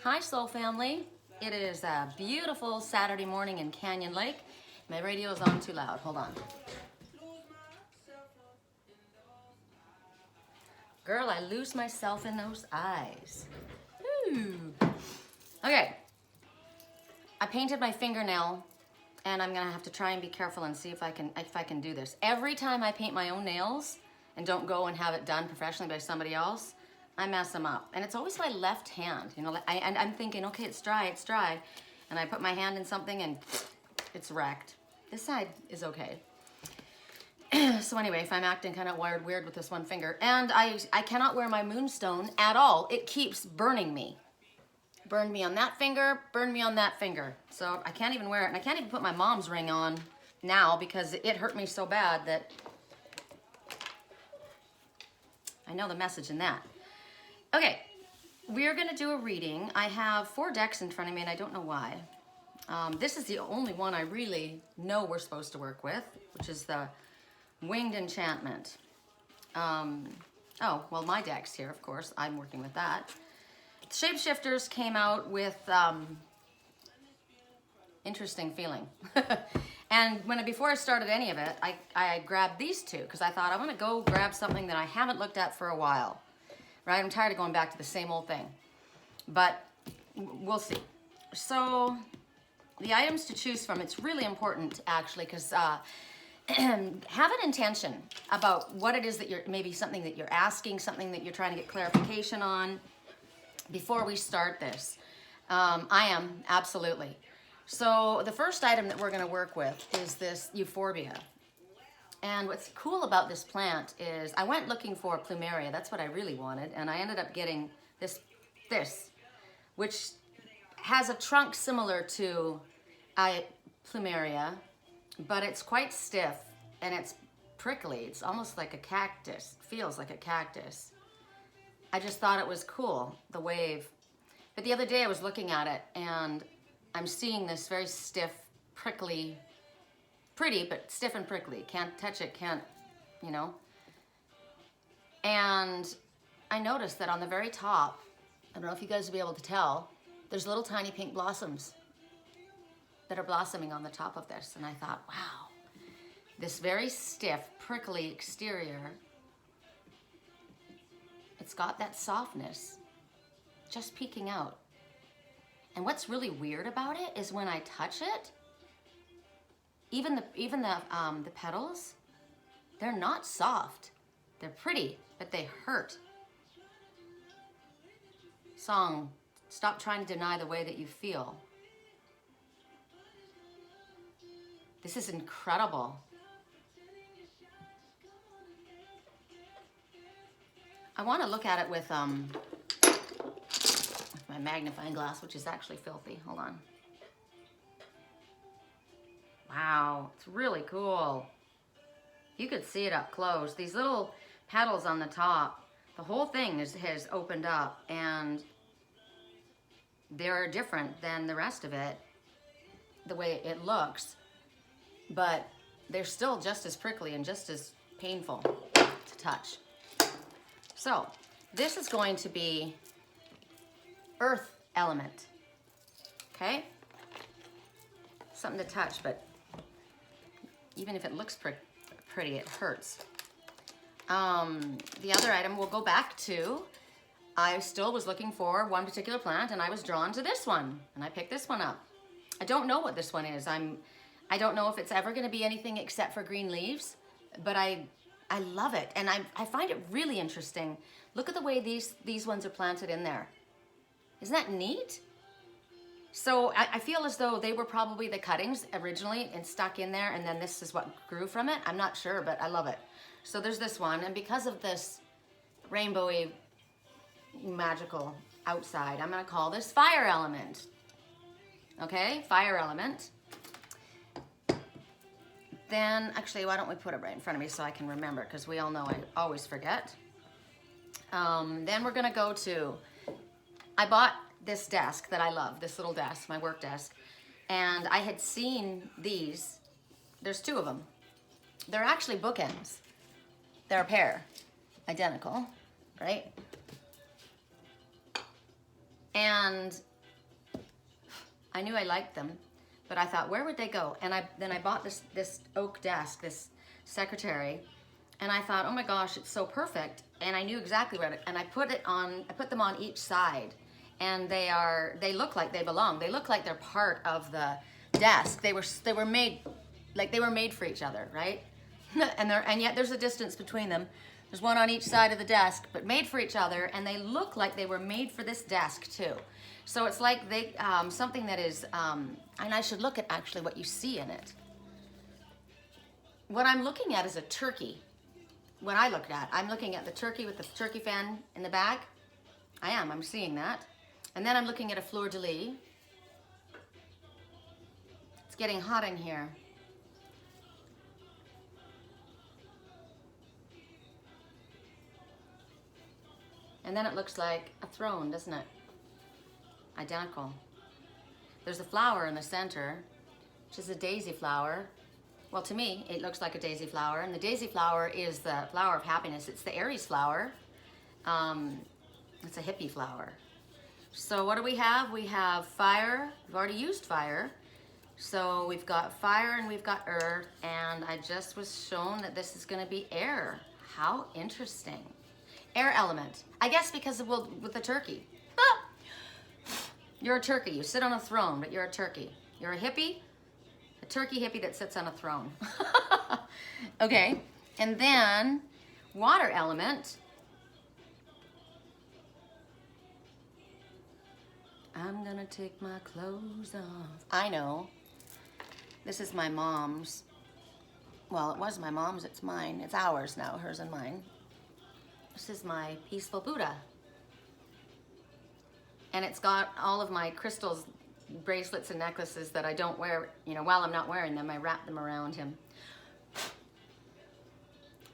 Hi Soul Family. It is a beautiful Saturday morning in Canyon Lake. My radio is on too loud. Hold on. Girl, I lose myself in those eyes. Ooh. Okay. I painted my fingernail and I'm gonna have to try and be careful and see if I can do this. Every time I paint my own nails and don't go and have it done professionally by somebody else, I mess them up. And it's always my left hand, you know, and I'm thinking, okay, it's dry. And I put my hand in something and it's wrecked. This side is okay. So anyway, if I'm acting kind of weird with this one finger, and I cannot wear my moonstone at all. It keeps burning me. Burned me on that finger, burned me on that finger. So I can't even wear it, and I can't even put my mom's ring on now because it hurt me so bad that I know the message in that. Okay, we're gonna do a reading. I have 4 decks in front of me and I don't know why. This is the only one I really know we're supposed to work with, which is the Winged Enchantment. Oh, well, my deck's here, of course. I'm working with that. Shapeshifters came out with interesting feeling. And before I started any of it, I grabbed these 2 because I thought I'm gonna go grab something that I haven't looked at for a while. Right? I'm tired of going back to the same old thing. But we'll see. So the items to choose from, it's really important actually because have an intention about what it is that you're, maybe something that you're asking, something that you're trying to get clarification on before we start this. I am, absolutely. So the first item that we're gonna work with is this euphorbia. And what's cool about this plant is I went looking for plumeria. That's what I really wanted. And I ended up getting this, which has a trunk similar to plumeria, but it's quite stiff and it's prickly. It's almost like a cactus, feels like a cactus. I just thought it was cool, the wave. But the other day I was looking at it and I'm seeing this very stiff, prickly, pretty, but stiff and prickly. Can't touch it, can't, you know. And I noticed that on the very top, I don't know if you guys will be able to tell, there's little tiny pink blossoms that are blossoming on the top of this. And I thought, wow, this very stiff, prickly exterior, it's got that softness just peeking out. And what's really weird about it is when I touch it, even the petals, they're not soft. They're pretty, but they hurt. Song, stop trying to deny the way that you feel. This is incredible. I want to look at it with my magnifying glass, which is actually filthy. Hold on. Wow, it's really cool. You could see it up close. These little petals on the top, the whole thing has opened up and they're different than the rest of it, the way it looks, but they're still just as prickly and just as painful to touch. So this is going to be earth element, okay? Something to touch, but even if it looks pretty, it hurts. The other item we'll go back to, I still was looking for one particular plant and I was drawn to this one and I picked this one up. I don't know what this one is. I don't know if it's ever gonna be anything except for green leaves, but I love it and I find it really interesting. Look at the way these ones are planted in there. Isn't that neat? So I feel as though they were probably the cuttings originally and stuck in there and then this is what grew from it. I'm not sure, but I love it. So there's this one, and because of this rainbowy magical outside, I'm gonna call this fire element. Okay, fire element. Then, actually, why don't we put it right in front of me so I can remember, because we all know I always forget. Then we're gonna go to, I bought this desk that I love, this little desk, my work desk, and I had seen these. There's 2 of them. They're actually bookends. They're a pair, identical, right? And I knew I liked them, but I thought, where would they go? And then I bought this oak desk, this secretary, and I thought, oh my gosh, it's so perfect. And I knew exactly where and I put them on each side, and they look like they belong. They look like they're part of the desk. They were made, like they were made for each other, right? and yet there's a distance between them. There's one on each side of the desk, but made for each other, and they look like they were made for this desk too. So it's like they something that is, and I should look at actually what you see in it. What I'm looking at is a turkey. What I looked at, I'm looking at the turkey with the turkey fan in the back. I'm seeing that. And then I'm looking at a fleur-de-lis. It's getting hot in here. And then it looks like a throne, doesn't it? Identical. There's a flower in the center, which is a daisy flower. Well, to me, it looks like a daisy flower, and the daisy flower is the flower of happiness. It's the Aries flower. It's a hippie flower. So what do we have? We have fire. We've already used fire. So we've got fire and we've got earth, and I just was shown that this is going to be air. How interesting. Air element. I guess because of, well, with the turkey. You're a turkey. You sit on a throne, but you're a turkey. You're a hippie. A turkey hippie that sits on a throne. Okay, and then water element. I'm gonna take my clothes off. I know. This is my mom's. Well, it was my mom's, it's mine. It's ours now, hers and mine. This is my peaceful Buddha. And it's got all of my crystals, bracelets and necklaces that I don't wear, you know, while I'm not wearing them, I wrap them around him.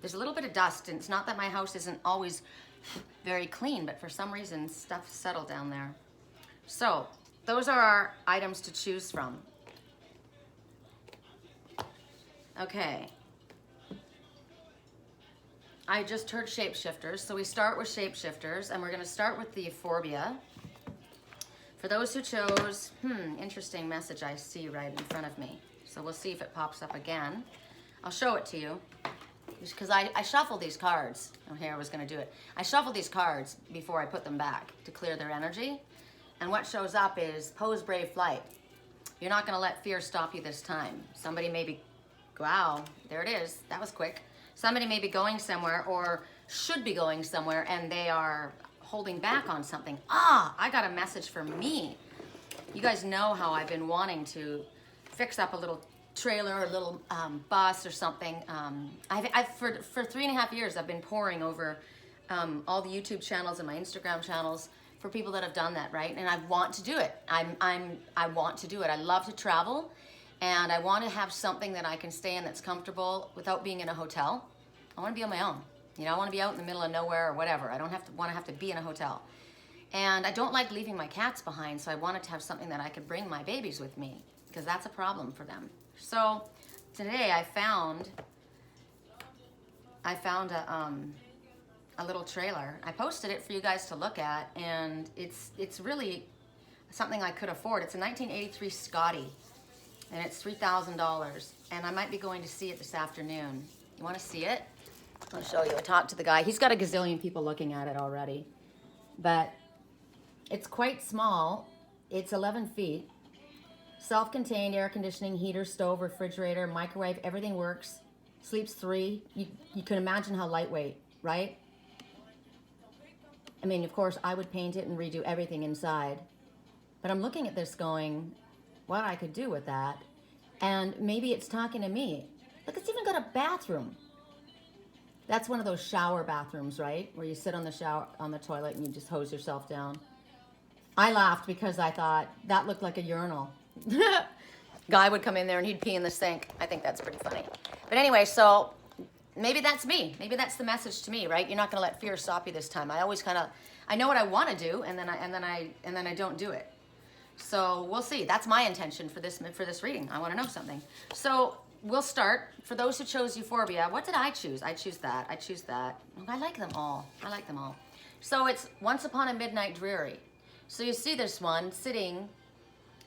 There's a little bit of dust, and it's not that my house isn't always very clean, but for some reason, stuff settled down there. So, those are our items to choose from. Okay. I just heard Shapeshifters, so we start with Shapeshifters, and we're gonna start with the Euphorbia. For those who chose, interesting message I see right in front of me. So we'll see if it pops up again. I'll show it to you, because I shuffle these cards. Oh, here I was gonna do it. I shuffle these cards before I put them back to clear their energy. And what shows up is pose brave flight. You're not gonna let fear stop you this time. Somebody may be, wow, there it is, that was quick. Somebody may be going somewhere or should be going somewhere, and they are holding back on something. I got a message for me. You guys know how I've been wanting to fix up a little trailer or a little bus or something. For 3.5 years, I've been poring over all the YouTube channels and my Instagram channels for people that have done that, right? And I want to do it. I want to do it. I love to travel, and I want to have something that I can stay in that's comfortable without being in a hotel. I want to be on my own. You know, I want to be out in the middle of nowhere or whatever. I don't want to be in a hotel. And I don't like leaving my cats behind, so I wanted to have something that I could bring my babies with me, because that's a problem for them. So today I found a little trailer. I posted it for you guys to look at, and it's really something I could afford. It's a 1983 Scotty, and it's $3,000, and I might be going to see it this afternoon. You want to see it? I'll show you. I talked to the guy. He's got a gazillion people looking at it already, but it's quite small. It's 11 feet. Self-contained, air conditioning, heater, stove, refrigerator, microwave, everything works. Sleeps 3. You can imagine how lightweight, right? I mean, of course, I would paint it and redo everything inside. But I'm looking at this going, what I could do with that. And maybe it's talking to me. Look, it's even got a bathroom. That's one of those shower bathrooms, right? Where you sit on the toilet and you just hose yourself down. I laughed because I thought that looked like a urinal. Guy would come in there and he'd pee in the sink. I think that's pretty funny. But anyway, so maybe that's me. Maybe that's the message to me, right? You're not going to let fear stop you this time. I always I know what I want to do, and then I don't do it. So we'll see. That's my intention for this reading. I want to know something. So we'll start. For those who chose Euphorbia, what did I choose? I choose that. I choose that. I like them all. I like them all. So it's Once Upon a Midnight Dreary. So you see this one sitting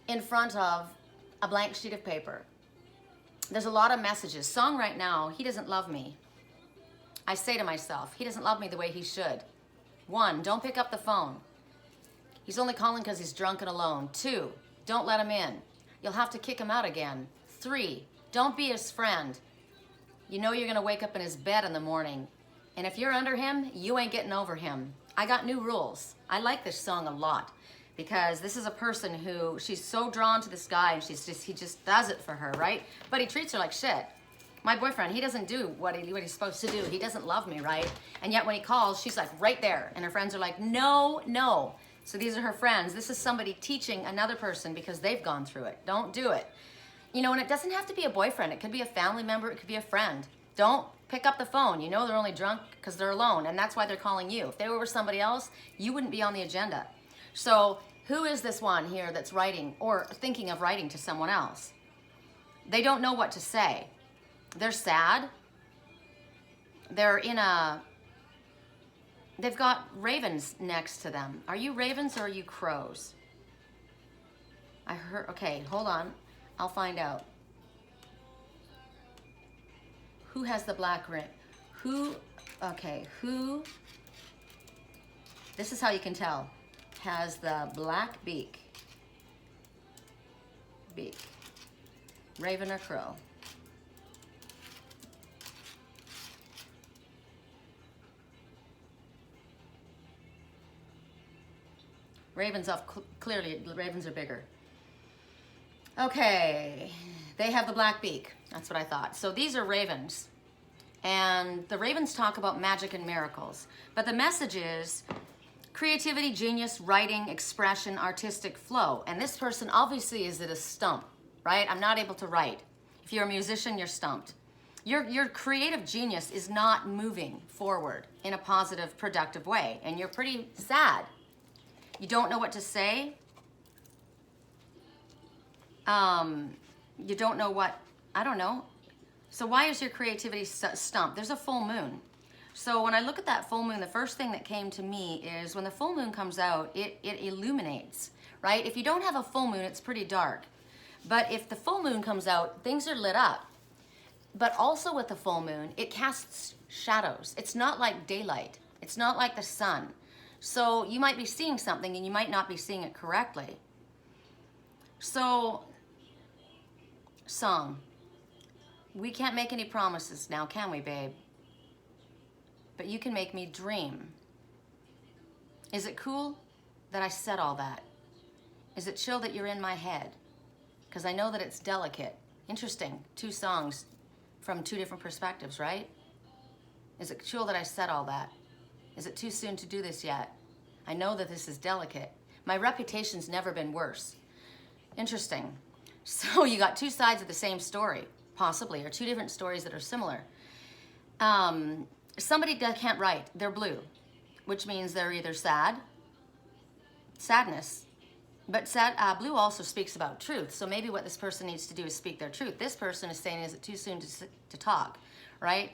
in front of a blank sheet of paper. There's a lot of messages. Song right now, he doesn't love me. I say to myself, he doesn't love me the way he should. 1, don't pick up the phone. He's only calling because he's drunk and alone. 2, don't let him in. You'll have to kick him out again. 3, don't be his friend. You know you're gonna wake up in his bed in the morning. And if you're under him, you ain't getting over him. I got new rules. I like this song a lot because this is a person who, she's so drawn to this guy and he just does it for her, right? But he treats her like shit. My boyfriend, he doesn't do what he's supposed to do. He doesn't love me, right? And yet when he calls, she's like right there. And her friends are like, no, no. So these are her friends. This is somebody teaching another person because they've gone through it. Don't do it. You know, and it doesn't have to be a boyfriend. It could be a family member. It could be a friend. Don't pick up the phone. You know they're only drunk because they're alone. And that's why they're calling you. If they were with somebody else, you wouldn't be on the agenda. So who is this one here that's writing or thinking of writing to someone else? They don't know what to say. They're sad. They're they've got ravens next to them. Are you ravens or are you crows? I heard, okay, hold on. I'll find out. Who has the black ring? Who, this is how you can tell, has the black beak. Raven or crow? Ravens off, clearly the ravens are bigger. Okay, they have the black beak. That's what I thought. So these are ravens. And the ravens talk about magic and miracles. But the message is creativity, genius, writing, expression, artistic flow. And this person obviously is at a stump, right? I'm not able to write. If you're a musician, you're stumped. Your creative genius is not moving forward in a positive, productive way. And you're pretty sad. You don't know what to say. You don't know what, I don't know. So why is your creativity stumped? There's a full moon. So when I look at that full moon, the first thing that came to me is when the full moon comes out, it illuminates, right? If you don't have a full moon, it's pretty dark. But if the full moon comes out, things are lit up. But also with the full moon, it casts shadows. It's not like daylight. It's not like the sun. So you might be seeing something and you might not be seeing it correctly. So, song. We can't make any promises now, can we, babe? But you can make me dream. Is it cool that I said all that? Is it chill that you're in my head? Because I know that it's delicate. Interesting. 2 songs from 2 different perspectives, right? Is it chill that I said all that? Is it too soon to do this yet? I know that this is delicate. My reputation's never been worse. Interesting. So you got 2 sides of the same story, possibly, or 2 different stories that are similar. Somebody that can't write, they're blue, which means they're either sadness, but blue also speaks about truth. So maybe what this person needs to do is speak their truth. This person is saying, is it too soon to talk, right?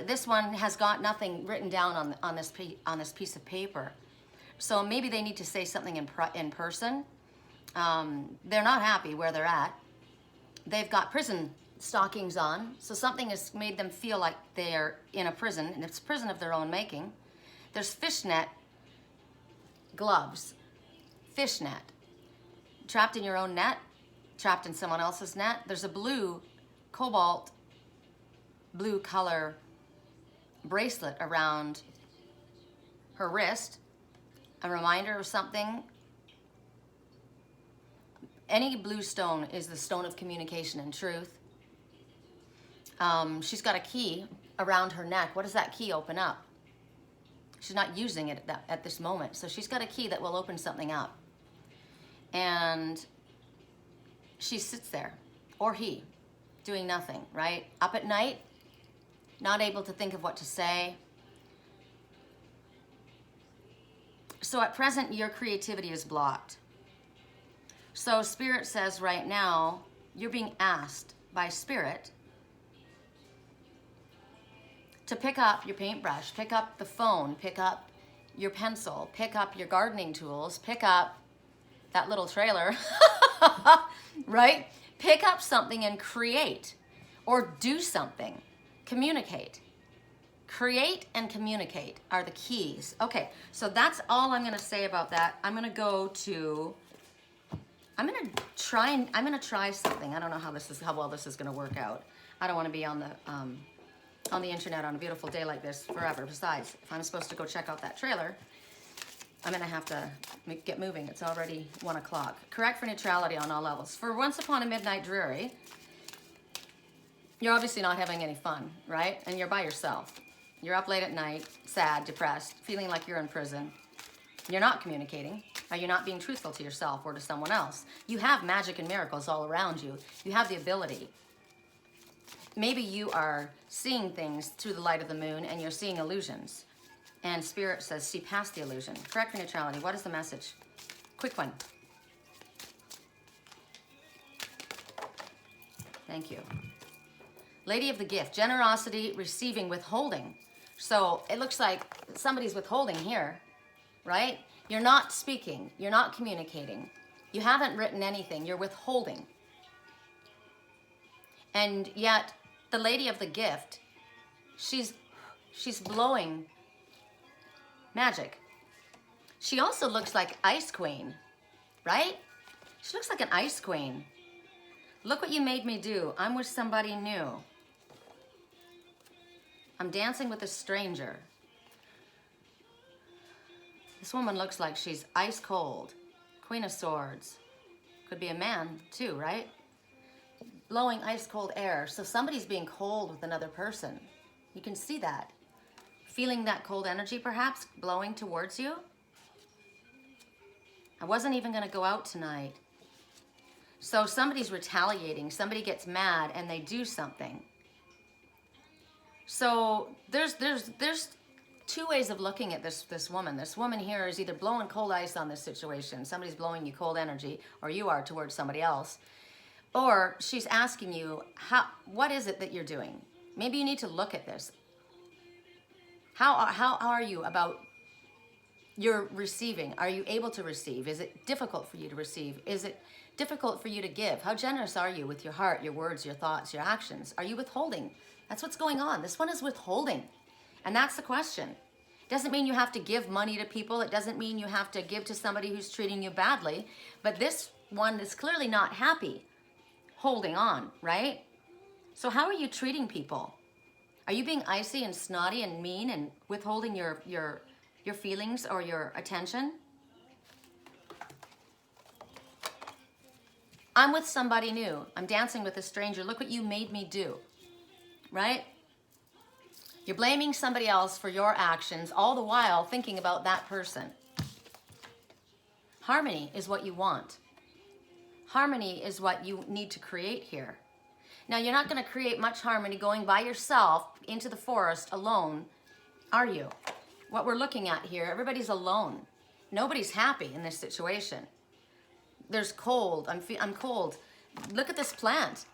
This one has got nothing written down on this piece of paper. So maybe they need to say something in person. They're not happy where they're at. They've got prison stockings on, so something has made them feel like they're in a prison, and it's a prison of their own making. There's fishnet gloves. Fishnet. Trapped in your own net, trapped in someone else's net. There's a blue, cobalt blue color bracelet around her wrist, a reminder of something. Any blue stone is the stone of communication and truth. She's got a key around her neck. What does that key open up? She's not using it at this moment. So she's got a key that will open something up. And she sits there, or he, doing nothing, right? Up at night, not able to think of what to say. So at present, your creativity is blocked. So Spirit says right now, you're being asked by Spirit to pick up your paintbrush, pick up the phone, pick up your pencil, pick up your gardening tools, pick up that little trailer right? Pick up something and create, or do something. Communicate. Create and communicate are the keys. Okay, so that's all I'm gonna say about that. I'm gonna try something. I don't know how well this is gonna work out. I don't wanna be on the internet on a beautiful day like this forever. Besides, if I'm supposed to go check out that trailer, I'm gonna have to get moving. It's already 1 o'clock. Correct for neutrality on all levels. For Once Upon a Midnight Dreary, you're obviously not having any fun, right? And you're by yourself. You're up late at night, sad, depressed, feeling like you're in prison. You're not communicating, or you're not being truthful to yourself or to someone else. You have magic and miracles all around you. You have the ability. Maybe you are seeing things through the light of the moon and you're seeing illusions. And Spirit says, see past the illusion. Correct for neutrality. What is the message? Quick one. Thank you. Lady of the Gift. Generosity, receiving, withholding. So it looks like somebody's withholding here, right? You're not speaking. You're not communicating. You haven't written anything. You're withholding. And yet, the Lady of the Gift, she's blowing magic. She also looks like Ice Queen, right? She looks like an Ice Queen. Look what you made me do. I'm with somebody new. I'm dancing with a stranger. This woman looks like she's ice cold. Queen of Swords. Could be a man too, right? Blowing ice cold air. So somebody's being cold with another person. You can see that. Feeling that cold energy perhaps blowing towards you. I wasn't even going to go out tonight. So somebody's retaliating. Somebody gets mad and they do something. So there's two ways of looking at this woman. This woman here is either blowing cold ice on this situation. Somebody's blowing you cold energy, or you are towards somebody else. Or she's asking you, what is it that you're doing? Maybe you need to look at this. How are you about your receiving? Are you able to receive? Is it difficult for you to receive? Is it difficult for you to give? How generous are you with your heart, your words, your thoughts, your actions? Are you withholding? That's what's going on. This one is withholding. And that's the question. It doesn't mean you have to give money to people. It doesn't mean you have to give to somebody who's treating you badly. But this one is clearly not happy, holding on, right? So how are you treating people? Are you being icy and snotty and mean and withholding your feelings or your attention? I'm with somebody new. I'm dancing with a stranger. Look what you made me do, right? You're blaming somebody else for your actions, all the while thinking about that person. Harmony is what you want. Harmony is what you need to create here. Now, you're not going to create much harmony going by yourself into the forest alone, are you? What we're looking at here, everybody's alone. Nobody's happy in this situation. There's cold. I'm cold. Look at this plant.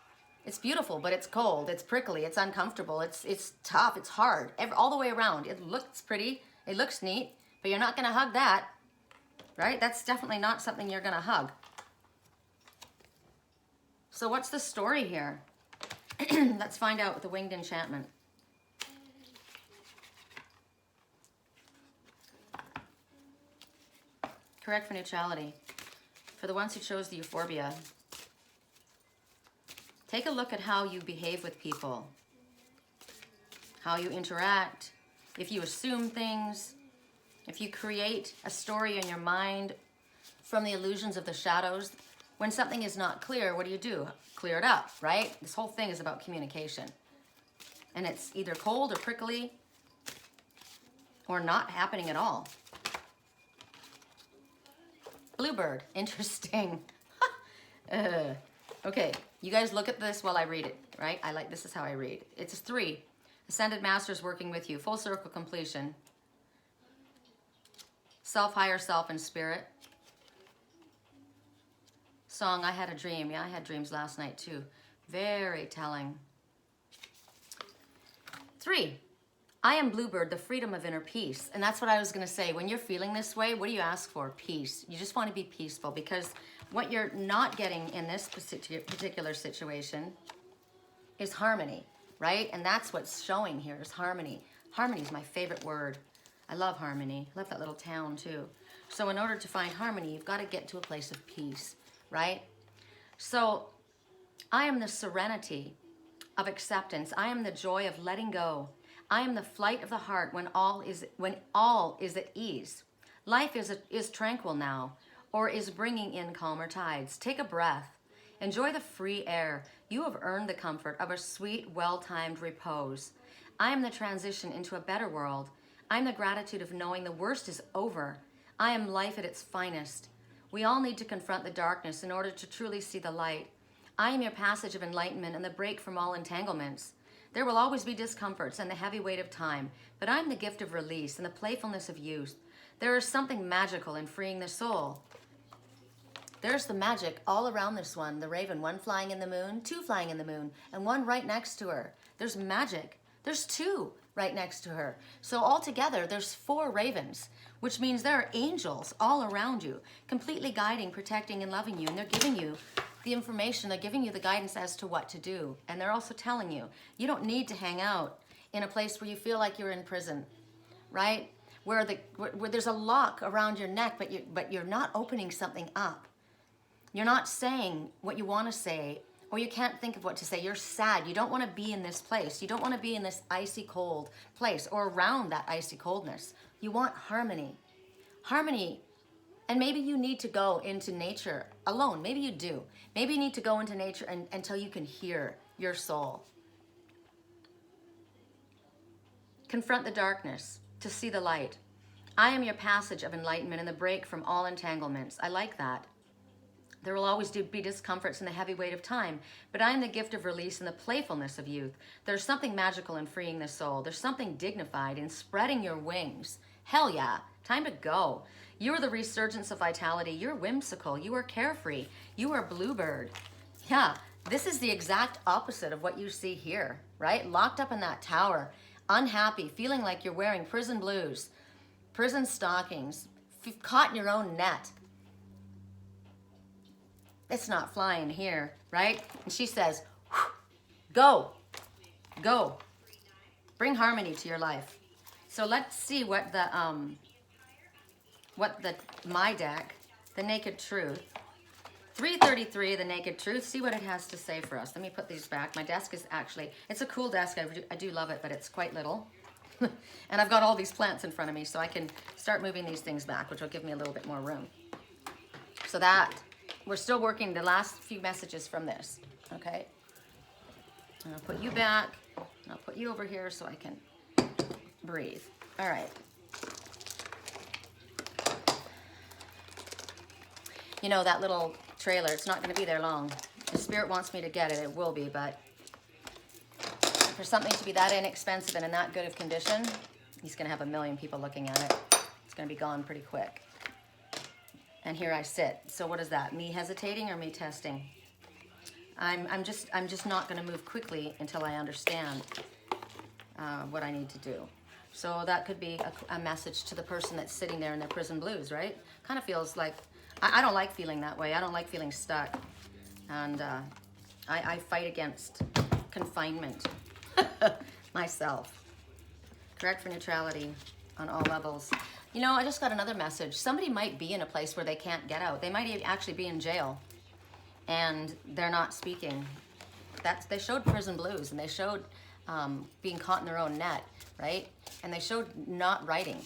It's beautiful, but it's cold. It's prickly. It's uncomfortable. It's tough. It's hard. All the way around. It looks pretty. It looks neat, but you're not going to hug that, right? That's definitely not something you're going to hug. So what's the story here? Let's find out with the Winged Enchantment. Correct for neutrality. For the ones who chose the euphorbia, take a look at how you behave with people, how you interact, if you assume things, if you create a story in your mind from the illusions of the shadows. When something is not clear, what do? Clear it up, right? This whole thing is about communication. And it's either cold or prickly or not happening at all. Bluebird, interesting. Okay, you guys look at this while I read it, right? This is how I read. It's 3. Ascended Masters working with you. Full circle completion. Self, higher self, and spirit. Song, I had a dream. Yeah, I had dreams last night too. Very telling. 3, I am Bluebird, the freedom of inner peace. And that's what I was going to say. When you're feeling this way, what do you ask for? Peace. You just want to be peaceful, because what you're not getting in this particular situation is harmony, right? And that's what's showing here is harmony. Harmony is my favorite word. I love harmony. I love that little town too. So in order to find harmony, you've got to get to a place of peace, right? So I am the serenity of acceptance. I am the joy of letting go. I am the flight of the heart when all is at ease. Life is tranquil now, or is bringing in calmer tides. Take a breath. Enjoy the free air. You have earned the comfort of a sweet, well-timed repose. I am the transition into a better world. I am the gratitude of knowing the worst is over. I am life at its finest. We all need to confront the darkness in order to truly see the light. I am your passage of enlightenment and the break from all entanglements. There will always be discomforts and the heavy weight of time, but I'm the gift of release and the playfulness of youth. There is something magical in freeing the soul. There's the magic all around this one, the raven, one flying in the moon, two flying in the moon, and one right next to her. There's magic. There's two right next to her. So altogether, there's 4 ravens, which means there are angels all around you, completely guiding, protecting, and loving you. And they're giving you the information, they're giving you the guidance as to what to do. And they're also telling you, you don't need to hang out in a place where you feel like you're in prison, right? Where there's a lock around your neck, but you're not opening something up. You're not saying what you want to say, or you can't think of what to say. You're sad. You don't want to be in this place. You don't want to be in this icy cold place or around that icy coldness. You want harmony. Harmony. And maybe you need to go into nature alone. Maybe you do. Maybe you need to go into nature until you can hear your soul. Confront the darkness to see the light. I am your passage of enlightenment and the break from all entanglements. I like that. There will always be discomforts and the heavy weight of time, but I am the gift of release and the playfulness of youth. There's something magical in freeing the soul. There's something dignified in spreading your wings. Hell yeah, time to go. You are the resurgence of vitality. You're whimsical. You are carefree. You are Bluebird. Yeah, this is the exact opposite of what you see here, right? Locked up in that tower, unhappy, feeling like you're wearing prison blues, prison stockings, caught in your own net. It's not flying here, right? And she says, go, go. Bring harmony to your life. So let's see what my deck, the Naked Truth, 333, the Naked Truth, see what it has to say for us. Let me put these back. My desk is actually, it's a cool desk. I do love it, but it's quite little. And I've got all these plants in front of me, so I can start moving these things back, which will give me a little bit more room. So that, we're still working the last few messages from this, okay? And I'll put you back, and I'll put you over here so I can breathe. All right. You know, that little trailer, it's not going to be there long. If Spirit wants me to get it, it will be, but for something to be that inexpensive and in that good of condition, he's going to have a million people looking at it. It's going to be gone pretty quick. And here I sit. So what is that? Me hesitating or me testing? I'm just not going to move quickly until I understand what I need to do. So that could be a message to the person that's sitting there in their prison blues, right? Kind of feels like, I don't like feeling that way. I don't like feeling stuck. And I fight against confinement myself. Correct for neutrality on all levels. You know, I just got another message. Somebody might be in a place where they can't get out. They might actually be in jail and they're not speaking. They showed prison blues, and they showed being caught in their own net, right? And they showed not writing.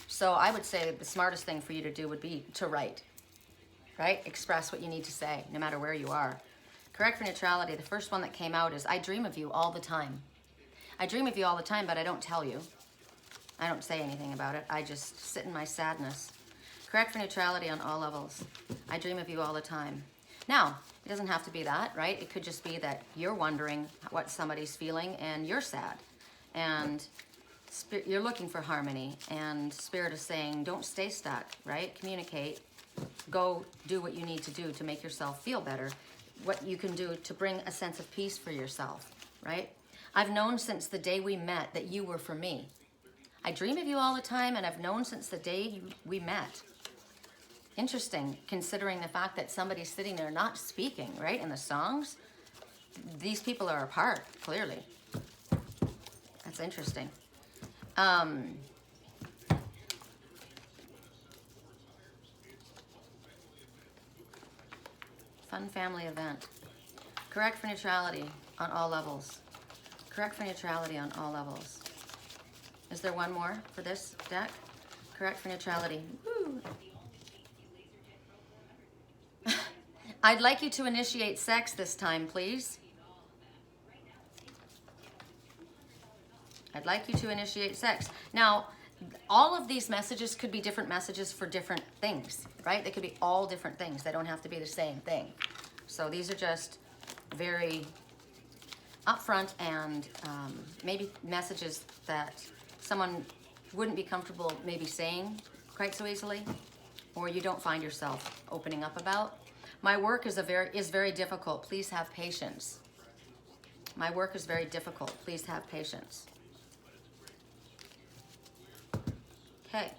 So I would say the smartest thing for you to do would be to write, right? Express what you need to say, no matter where you are. Correct for neutrality, the first one that came out is, I dream of you all the time. I dream of you all the time, but I don't tell you. I don't say anything about it. I just sit in my sadness. Correct for neutrality on all levels. I dream of you all the time. Now, it doesn't have to be that, right? It could just be that you're wondering what somebody's feeling and you're sad. And you're looking for harmony. And Spirit is saying, don't stay stuck, right? Communicate. Go do what you need to do to make yourself feel better. What you can do to bring a sense of peace for yourself, right? I've known since the day we met that you were for me. I dream of you all the time, and I've known since the day we met. Interesting, considering the fact that somebody's sitting there not speaking, right? In the songs, these people are apart, clearly. That's interesting. Fun family event. Correct for neutrality on all levels. Correct for neutrality on all levels. Is there one more for this deck? Correct for neutrality. Woo. I'd like you to initiate sex this time, please. I'd like you to initiate sex. Now, all of these messages could be different messages for different things, right? They could be all different things. They don't have to be the same thing. So these are just very upfront and maybe messages that someone wouldn't be comfortable maybe saying quite so easily, or you don't find yourself opening up about. My work is very difficult. Please have patience. My work is very difficult. Please have patience. Okay.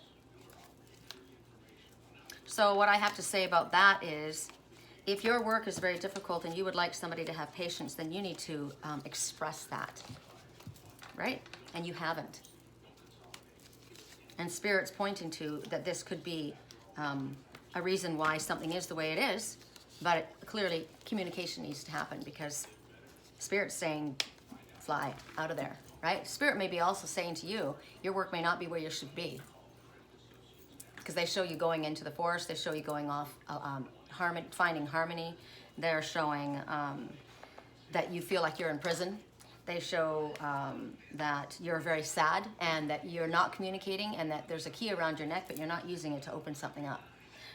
So what I have to say about that is, if your work is very difficult and you would like somebody to have patience, then you need to express that, right? And you haven't. And Spirit's pointing to that this could be a reason why something is the way it is, but clearly communication needs to happen, because Spirit's saying, fly out of there, right? Spirit may be also saying to you, your work may not be where you should be, because they show you going into the forest, they show you going off, finding harmony. They're showing that you feel like you're in prison. They show that you're very sad and that you're not communicating, and that there's a key around your neck, but you're not using it to open something up.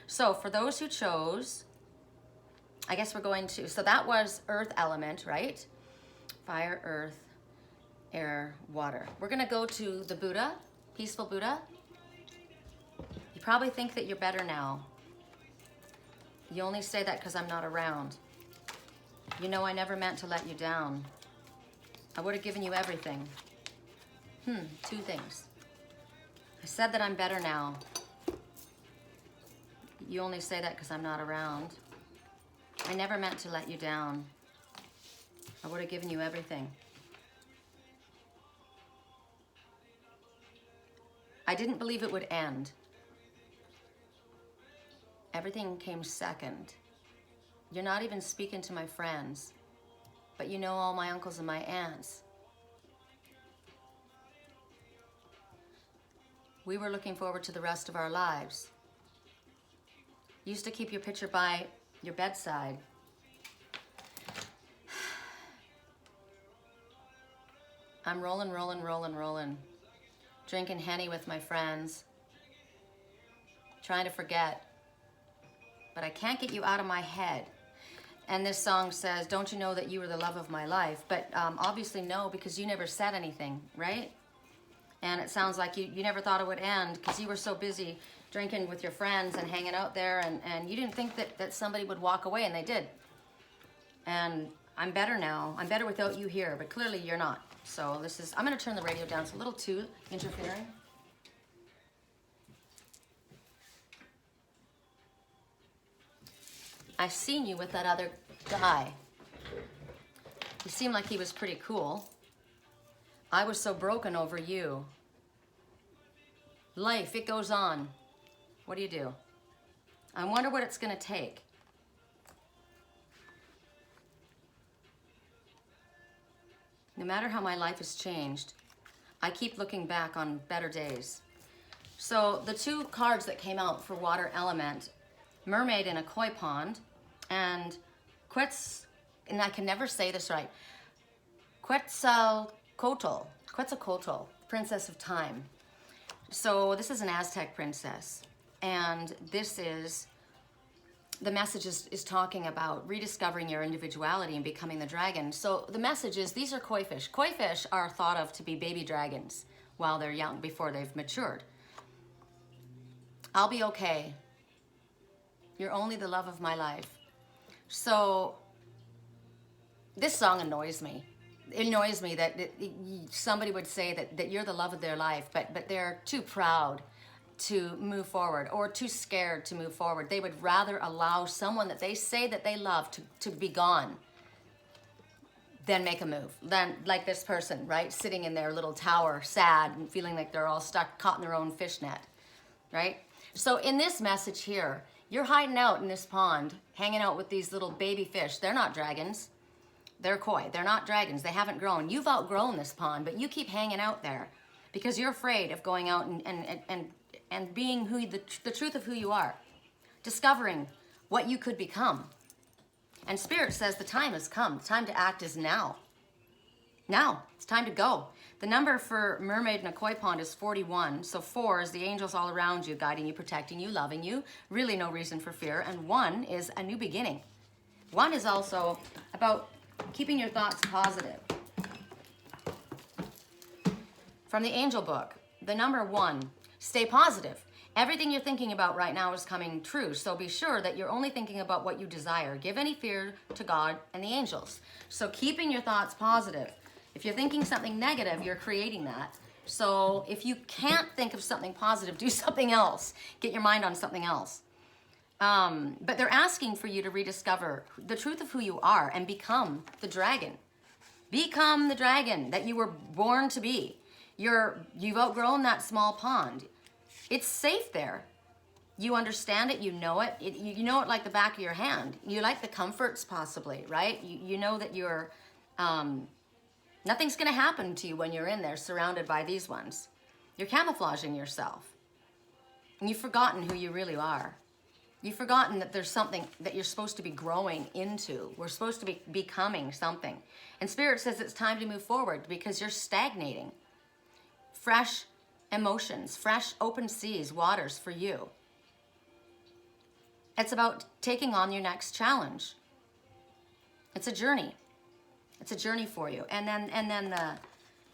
So for those who chose, I guess we're going to, so that was earth element, right? Fire, earth, air, water. We're going to go to the Buddha, peaceful Buddha. You probably think that you're better now. You only say that because I'm not around. You know I never meant to let you down. I would have given you everything. Two things. I said that I'm better now. You only say that because I'm not around. I never meant to let you down. I would have given you everything. I didn't believe it would end. Everything came second. You're not even speaking to my friends, but you know all my uncles and my aunts. We were looking forward to the rest of our lives. Used to keep your picture by your bedside. I'm rolling, drinking Henny with my friends, trying to forget, but I can't get you out of my head. And this song says, don't you know that you were the love of my life? But obviously no, because you never said anything, right? And it sounds like you never thought it would end, because you were so busy drinking with your friends and hanging out there, and you didn't think that somebody would walk away, and they did. And I'm better now. I'm better without you here, but clearly you're not. So this is, I'm going to turn the radio down. It's a little too interfering. I seen you with that other guy. He seemed like he was pretty cool. I was so broken over you. Life, it goes on. What do you do? I wonder what it's going to take. No matter how my life has changed, I keep looking back on better days. So the two cards that came out for water element, Mermaid in a Koi Pond, and and I can never say this right, Quetzalcoatl, Princess of Time. So this is an Aztec princess, and this is, the message is talking about rediscovering your individuality and becoming the dragon. So the message is, these are koi fish. Koi fish are thought of to be baby dragons while they're young, before they've matured. I'll be okay. You're only the love of my life. So this song annoys me, it annoys me that somebody would say that you're the love of their life, but they're too proud to move forward or too scared to move forward. They would rather allow someone that they say that they love to be gone than make a move. Than like this person, right? Sitting in their little tower, sad and feeling like they're all stuck, caught in their own fishnet, right? So in this message here, you're hiding out in this pond, hanging out with these little baby fish. They're not dragons. They're koi. They're not dragons. They haven't grown. You've outgrown this pond, but you keep hanging out there because you're afraid of going out and being who the truth of who you are, discovering what you could become. And Spirit says the time has come. The time to act is now. Now, it's time to go. The number for Mermaid in a Koi Pond is 41. So 4 is the angels all around you, guiding you, protecting you, loving you. Really no reason for fear. And 1 is a new beginning. 1 is also about keeping your thoughts positive. From the angel book, the number 1, stay positive. Everything you're thinking about right now is coming true. So be sure that you're only thinking about what you desire. Give any fear to God and the angels. So keeping your thoughts positive. If you're thinking something negative, you're creating that. So if you can't think of something positive, do something else. Get your mind on something else. But they're asking for you to rediscover the truth of who you are and become the dragon. Become the dragon that you were born to be. You've outgrown that small pond. It's safe there. You understand it, you know it. You know it like the back of your hand. You like the comforts possibly, right? You know that you're, nothing's gonna happen to you when you're in there surrounded by these ones. You're camouflaging yourself. And you've forgotten who you really are. You've forgotten that there's something that you're supposed to be growing into. We're supposed to be becoming something. And Spirit says it's time to move forward because you're stagnating. Fresh emotions, fresh open seas, waters for you. It's about taking on your next challenge. It's a journey. It's a journey for you. And then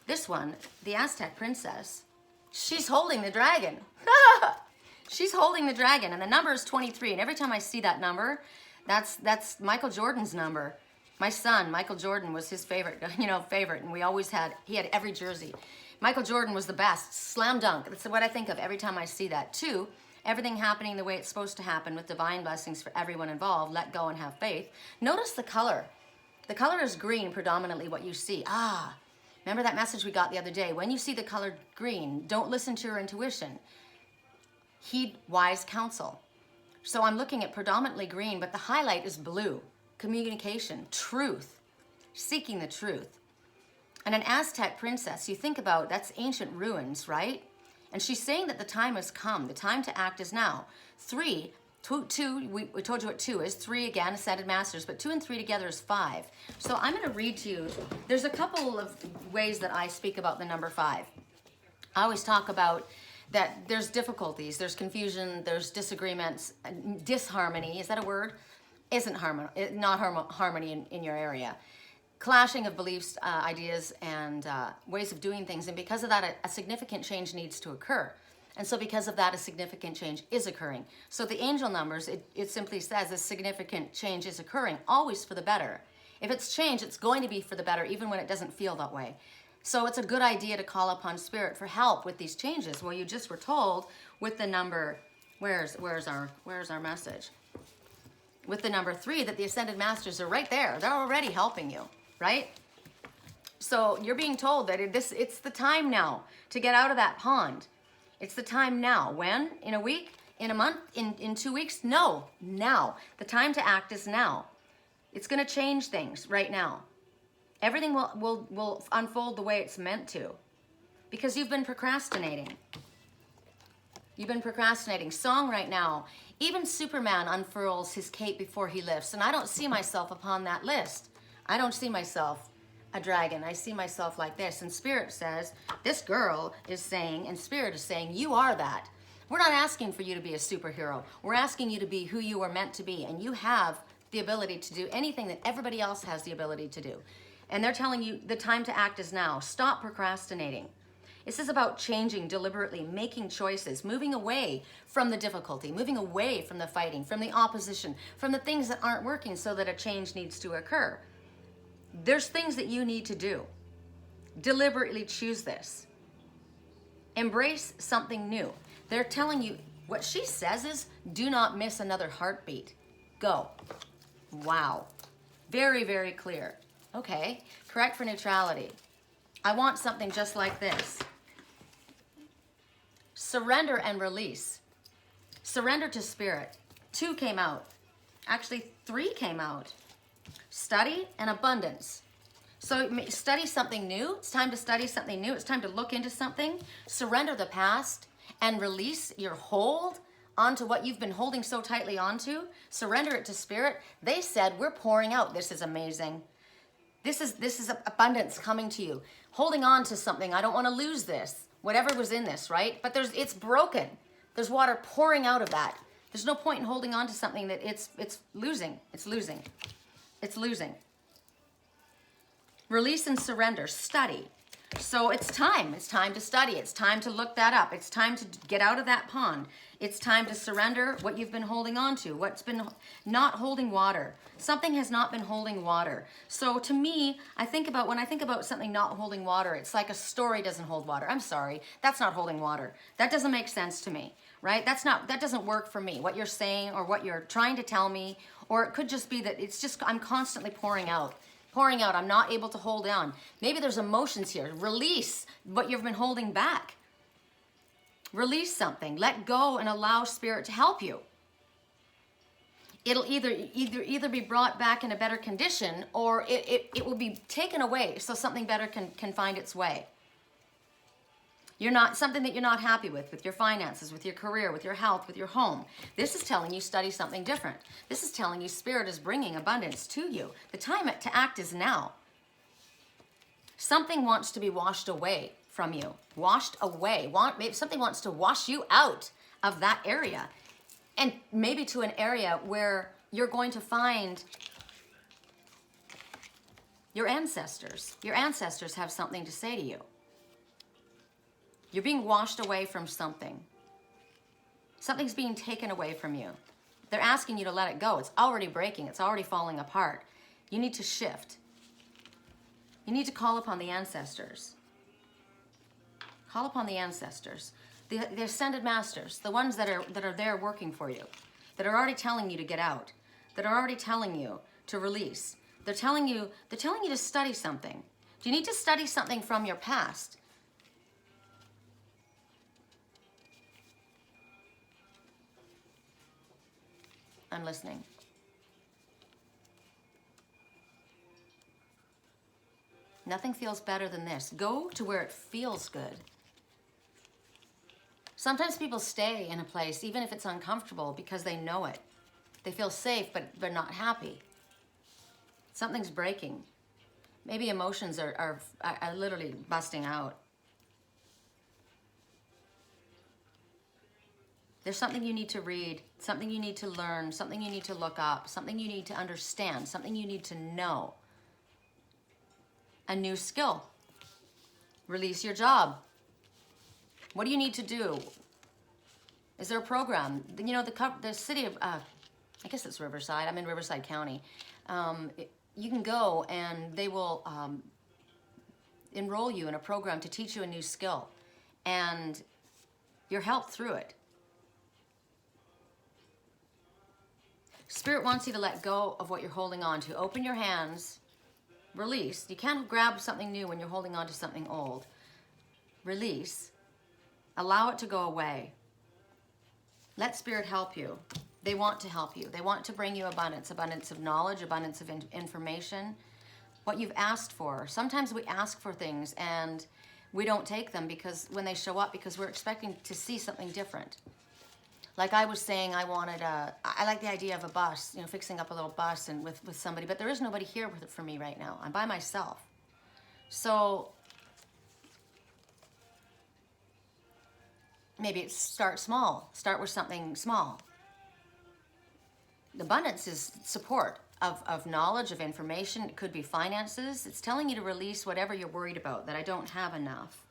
this one, the Aztec princess, she's holding the dragon. She's holding the dragon, and the number is 23. And every time I see that number, that's Michael Jordan's number. My son, Michael Jordan, was his favorite, and he had every jersey. Michael Jordan was the best, slam dunk. That's what I think of every time I see that. 2, everything happening the way it's supposed to happen with divine blessings for everyone involved. Let go and have faith. Notice the color. The color is green, predominantly what you see. Remember that message we got the other day? When you see the color green, don't listen to your intuition. Heed wise counsel. So I'm looking at predominantly green, but the highlight is blue. Communication, truth, seeking the truth. And an Aztec princess, you think about, that's ancient ruins, right? And she's saying that the time has come. The time to act is now. 3, 2, we told you what 2 is. 3 again, ascended masters, but 2 and 3 together is 5. So I'm going to read to you. There's a couple of ways that I speak about the number 5. I always talk about that there's difficulties, there's confusion, there's disagreements, disharmony. Is that a word? Isn't harmony in your area. Clashing of beliefs, ideas, and ways of doing things. And because of that, a significant change needs to occur. And so because of that, a significant change is occurring. So the angel numbers, it simply says a significant change is occurring, always for the better. If it's change, it's going to be for the better, even when it doesn't feel that way. So it's a good idea to call upon Spirit for help with these changes. Well, you just were told with the number, where's our message? With the number 3, that the Ascended Masters are right there. They're already helping you, right? So you're being told that it's the time now to get out of that pond. It's the time now. When? In a week? In a month? In 2 weeks? No, now. The time to act is now. It's going to change things right now. Everything will unfold the way it's meant to, because you've been procrastinating. You've been procrastinating. Song right now. Even Superman unfurls his cape before he lifts, and I don't see myself upon that list. I don't see myself a dragon. I see myself like this. And Spirit says, this girl is saying, and Spirit is saying, you are that. We're not asking for you to be a superhero. We're asking you to be who you are meant to be, and you have the ability to do anything that everybody else has the ability to do. And they're telling you the time to act is now. Stop procrastinating. This is about changing deliberately, making choices, moving away from the difficulty, moving away from the fighting, from the opposition, from the things that aren't working, so that a change needs to occur. There's things that you need to do. Deliberately choose this. Embrace something new. They're telling you, what she says is, do not miss another heartbeat. Go. Wow. Very, very clear. Okay, correct for neutrality. I want something just like this. Surrender and release. Surrender to spirit. 2 came out. Actually, 3 came out. Study and abundance. So study something new. It's time to study something new. It's time to look into something. Surrender the past and release your hold onto what you've been holding so tightly onto. Surrender it to spirit. They said, we're pouring out. This is amazing. This is abundance coming to you. Holding on to something. I don't want to lose this. Whatever was in this, right? But it's broken. There's water pouring out of that. There's no point in holding on to something that it's losing. It's losing. It's losing. Release and surrender. Study. So it's time. It's time to study. It's time to look that up. It's time to get out of that pond. It's time to surrender what you've been holding on to, what's been not holding water. Something has not been holding water. So to me, when I think about something not holding water, it's like a story doesn't hold water. I'm sorry. That's not holding water. That doesn't make sense to me, right? That doesn't work for me. What you're saying or what you're trying to tell me, or it could just be that I'm constantly pouring out. I'm not able to hold on. Maybe there's emotions here. Release what you've been holding back. Release something. Let go and allow spirit to help you. It'll either be brought back in a better condition, or it will be taken away so something better can find its way. Something that you're not happy with your finances, with your career, with your health, with your home. This is telling you study something different. This is telling you spirit is bringing abundance to you. The time to act is now. Something wants to be washed away from you. Washed away. Maybe something wants to wash you out of that area. And maybe to an area where you're going to find your ancestors. Your ancestors have something to say to you. You're being washed away from something. Something's being taken away from you. They're asking you to let it go. It's already breaking. It's already falling apart. You need to shift. You need to call upon the ancestors. Call upon the ancestors. The ascended masters, the ones that are there working for you, that are already telling you to get out, that are already telling you to release. They're telling you to study something. Do you need to study something from your past? I'm listening. Nothing feels better than this. Go to where it feels good. Sometimes people stay in a place, even if it's uncomfortable, because they know it. They feel safe, but they're not happy. Something's breaking. Maybe emotions are literally busting out. There's something you need to read, something you need to learn, something you need to look up, something you need to understand, something you need to know. A new skill. Release your job. What do you need to do? Is there a program? You know, the city of, I guess it's Riverside. I'm in Riverside County. You can go and they will enroll you in a program to teach you a new skill. And you're helped through it. Spirit wants you to let go of what you're holding on to. Open your hands. Release. You can't grab something new when you're holding on to something old. Release. Allow it to go away. Let Spirit help you. They want to help you. They want to bring you abundance. Abundance of knowledge, abundance of information. What you've asked for. Sometimes we ask for things and we don't take them because when they show up, because we're expecting to see something different. Like I was saying, I like the idea of a bus, you know, fixing up a little bus and with somebody, but there is nobody here for me right now. I'm by myself. So maybe start small. Start with something small. Abundance is support of knowledge, of information. It could be finances. It's telling you to release whatever you're worried about, that I don't have enough,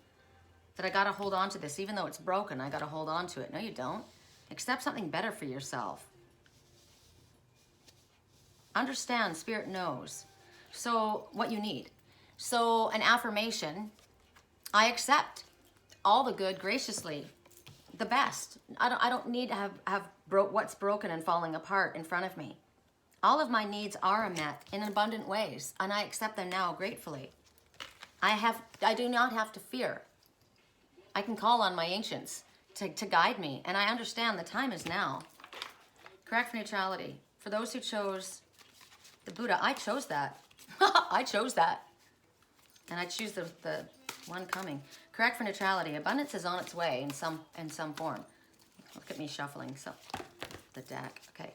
that I got to hold on to this. Even though it's broken, I got to hold on to it. No, you don't. Accept something better for yourself. Understand, Spirit knows. So what you need. So an affirmation, I accept all the good graciously, the best. I don't need to have what's broken and falling apart in front of me. All of my needs are met in abundant ways, and I accept them now gratefully. I do not have to fear. I can call on my ancients to guide me, and I understand the time is now. Correct for neutrality. For those who chose the Buddha, I chose that. I chose that. And I choose the one coming. Correct for neutrality. Abundance is on its way in some form. Look at me shuffling the deck. Okay.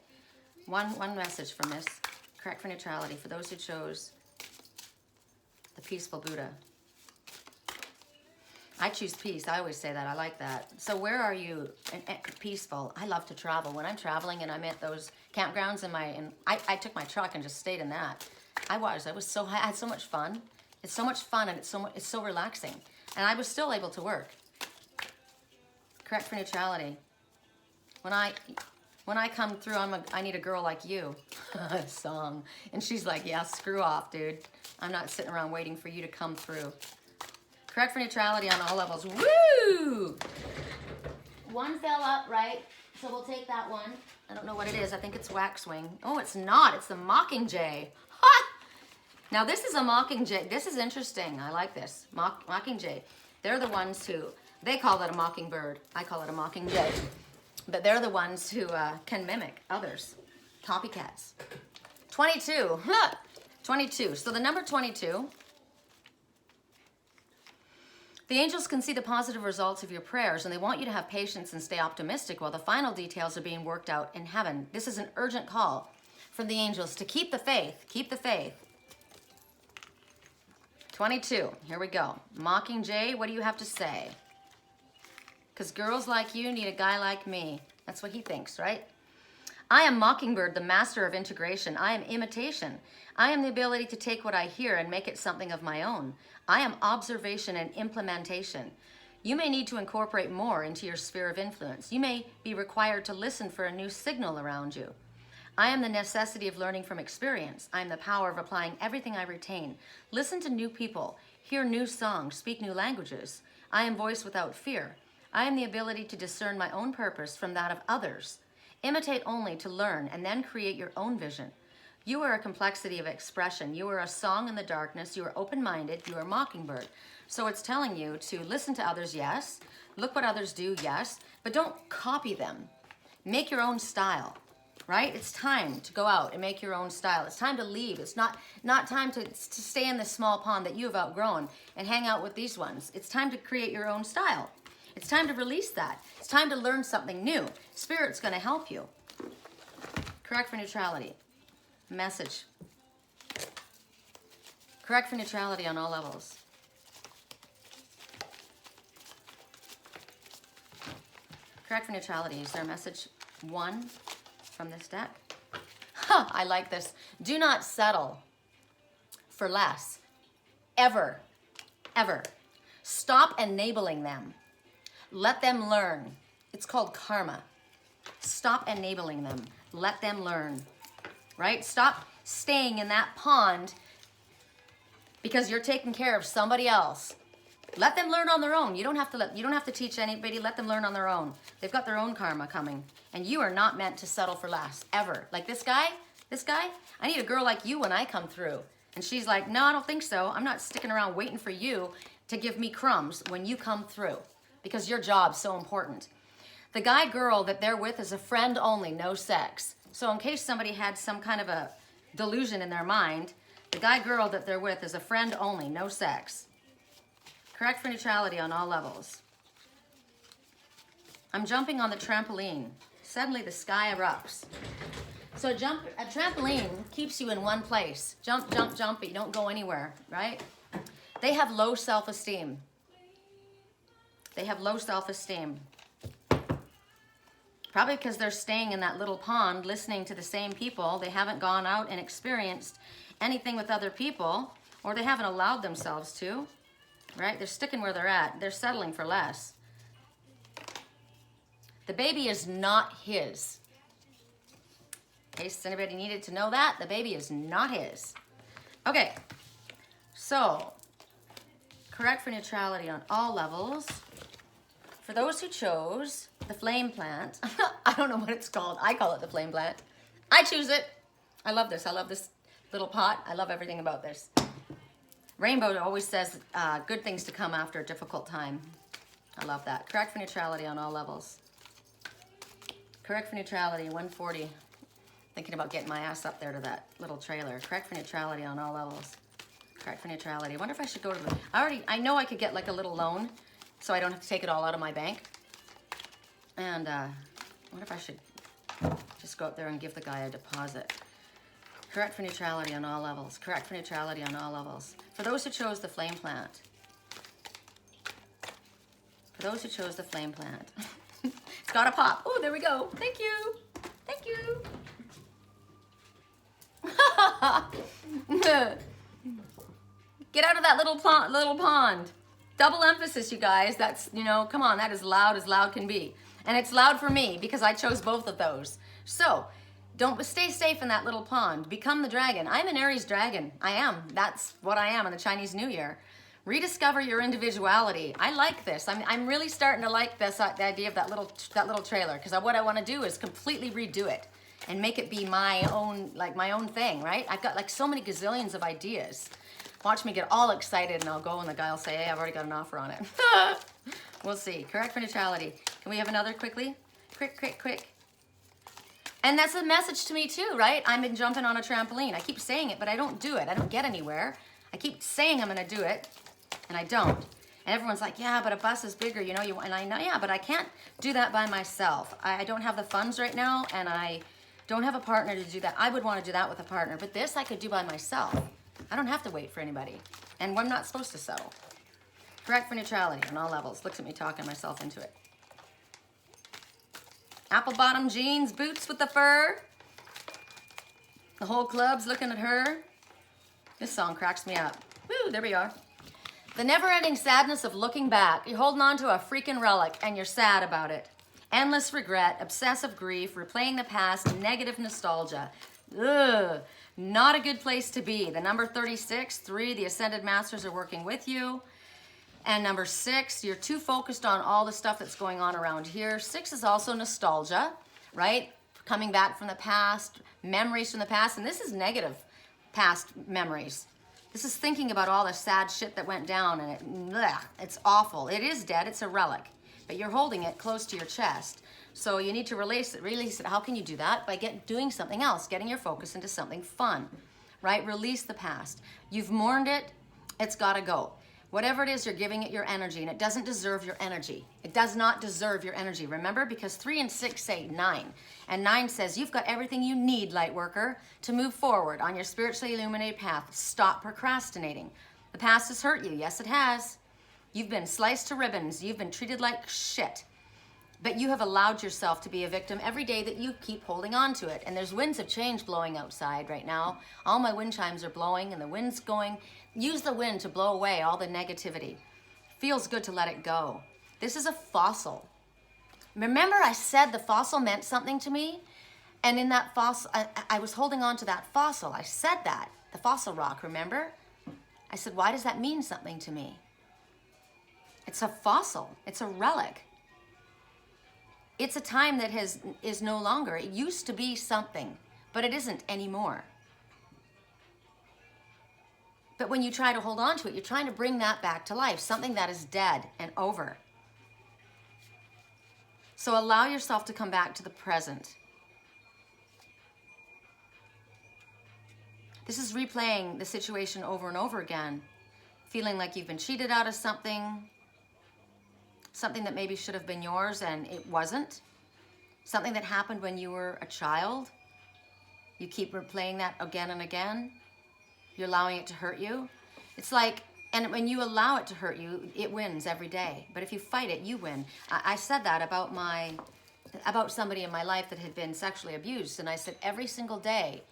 One message from this. Correct for neutrality. For those who chose the peaceful Buddha. I choose peace. I always say that. I like that. So where are you? Peaceful. I love to travel. When I'm traveling and I'm at those campgrounds I took my truck and just stayed in that. I was so high. I had so much fun. It's so much fun and it's so relaxing. And I was still able to work. Correct for neutrality. When I come through, I need a girl like you. Song. And she's like, yeah, screw off, dude. I'm not sitting around waiting for you to come through. Correct for neutrality on all levels. Woo! One fell up, right? So we'll take that one. I don't know what it is. I think it's waxwing. Oh, it's not. It's the mockingjay. Ha! Now this is a mockingjay. This is interesting. I like this. Mockingjay. They're the ones who, they call it a mockingbird. I call it a mockingjay. But they're the ones who can mimic others. Copycats. 22. 22. So the number 22. The angels can see the positive results of your prayers, and they want you to have patience and stay optimistic while the final details are being worked out in heaven. This is an urgent call from the angels to keep the faith. Keep the faith. 22. Here we go. Mockingjay, what do you have to say? Because girls like you need a guy like me. That's what he thinks, right? I am Mockingbird, the master of integration. I am imitation. I am the ability to take what I hear and make it something of my own. I am observation and implementation. You may need to incorporate more into your sphere of influence. You may be required to listen for a new signal around you. I am the necessity of learning from experience. I am the power of applying everything I retain. Listen to new people, hear new songs, speak new languages. I am voice without fear. I am the ability to discern my own purpose from that of others. Imitate only to learn and then create your own vision. You are a complexity of expression. You are a song in the darkness. You are open-minded. You are Mockingbird. So it's telling you to listen to others, yes. Look what others do, yes. But don't copy them. Make your own style, right? It's time to go out and make your own style. It's time to leave. It's not time to stay in this small pond that you have outgrown and hang out with these ones. It's time to create your own style. It's time to release that. It's time to learn something new. Spirit's going to help you. Correct for neutrality. Message. Correct for neutrality on all levels. Correct for neutrality. Is there a message 1 from this deck? I like this. Do not settle for less. Ever. Ever. Stop enabling them. Let them learn. It's called karma. Stop enabling them. Let them learn. Right? Stop staying in that pond because you're taking care of somebody else. Let them learn on their own. You don't have to teach anybody. Let them learn on their own. They've got their own karma coming. And you are not meant to settle for less, ever. Like this guy, I need a girl like you when I come through. And she's like, no, I don't think so. I'm not sticking around waiting for you to give me crumbs when you come through because your job's so important. The guy girl that they're with is a friend only, no sex. So in case somebody had some kind of a delusion in their mind, the guy girl that they're with is a friend only, no sex. Correct for neutrality on all levels. I'm jumping on the trampoline. Suddenly the sky erupts. So a trampoline keeps you in one place. Jump, jump, jump, but you don't go anywhere, right? They have low self-esteem. They have low self-esteem. Probably because they're staying in that little pond listening to the same people. They haven't gone out and experienced anything with other people, or they haven't allowed themselves to, right? They're sticking where they're at. They're settling for less. The baby is not his. In case anybody needed to know that, the baby is not his. Okay, so correct for neutrality on all levels. For those who chose the flame plant, I don't know what it's called. I call it the flame plant. I choose it. I love this. I love this little pot. I love everything about this. Rainbow always says good things to come after a difficult time. I love that. Correct for neutrality on all levels. Correct for neutrality, 140. Thinking about getting my ass up there to that little trailer. Correct for neutrality on all levels. Correct for neutrality. I wonder if I should go to the... I know I could get like a little loan so I don't have to take it all out of my bank. And I wonder if I should just go up there and give the guy a deposit. Correct for neutrality on all levels. Correct for neutrality on all levels. For those who chose the flame plant. For those who chose the flame plant. It's got a pop. Oh, there we go. Thank you. Thank you. Get out of that little pond. Double emphasis, you guys. That's, you know, come on. That is loud as loud can be. And it's loud for me because I chose both of those. So, don't stay safe in that little pond. Become the dragon. I'm an Aries dragon. I am. That's what I am in the Chinese New Year. Rediscover your individuality. I like this. I'm really starting to like this the idea of that little trailer, because what I want to do is completely redo it and make it be my own, like my own thing, right? I've got like so many gazillions of ideas. Watch me get all excited and I'll go and the guy will say, hey, I've already got an offer on it. We'll see. Correct for neutrality. Can we have another quickly? Quick. And that's a message to me too, right? I've been jumping on a trampoline. I keep saying it, but I don't do it. I don't get anywhere. I keep saying I'm gonna do it, and I don't. And everyone's like, yeah, but a bus is bigger, you know, and I know, yeah, but I can't do that by myself. I don't have the funds right now, and I don't have a partner to do that. I would want to do that with a partner, but this I could do by myself. I don't have to wait for anybody, and I'm not supposed to settle. Correct for neutrality on all levels. Looks at me talking myself into it. Apple bottom jeans, boots with the fur. The whole club's looking at her. This song cracks me up. Woo, there we are. The never-ending sadness of looking back. You're holding on to a freaking relic and you're sad about it. Endless regret, obsessive grief, replaying the past, negative nostalgia. Ugh, not a good place to be. The number 36, 3, the Ascended Masters are working with you. And number 6, you're too focused on all the stuff that's going on around here. 6 is also nostalgia, right? Coming back from the past, memories from the past, and this is negative past memories. This is thinking about all the sad shit that went down, and it's awful. It is dead, it's a relic, but you're holding it close to your chest. So you need to release it. How can you do that? By doing something else, getting your focus into something fun, right? Release the past. You've mourned it, it's gotta go. Whatever it is, you're giving it your energy, and it doesn't deserve your energy. It does not deserve your energy, remember? Because 3 and 6 say 9. And 9 says, you've got everything you need, light worker, to move forward on your spiritually illuminated path. Stop procrastinating. The past has hurt you. Yes, it has. You've been sliced to ribbons. You've been treated like shit. But you have allowed yourself to be a victim every day that you keep holding on to it. And there's winds of change blowing outside right now. All my wind chimes are blowing and the wind's going. Use the wind to blow away all the negativity. Feels good to let it go. This is a fossil. Remember I said the fossil meant something to me? And in that fossil, I was holding on to that fossil. I said that, the fossil rock, remember? I said, why does that mean something to me? It's a fossil, it's a relic. It's a time that is no longer. It used to be something, but it isn't anymore. But when you try to hold on to it, you're trying to bring that back to life, something that is dead and over. So allow yourself to come back to the present. This is replaying the situation over and over again, feeling like you've been cheated out of something that maybe should have been yours and it wasn't, something that happened when you were a child. You keep replaying that again and again. You're allowing it to hurt you. It's like, and when you allow it to hurt you, it wins every day. But if you fight it, you win. I said that about somebody in my life that had been sexually abused. And I said, every single day,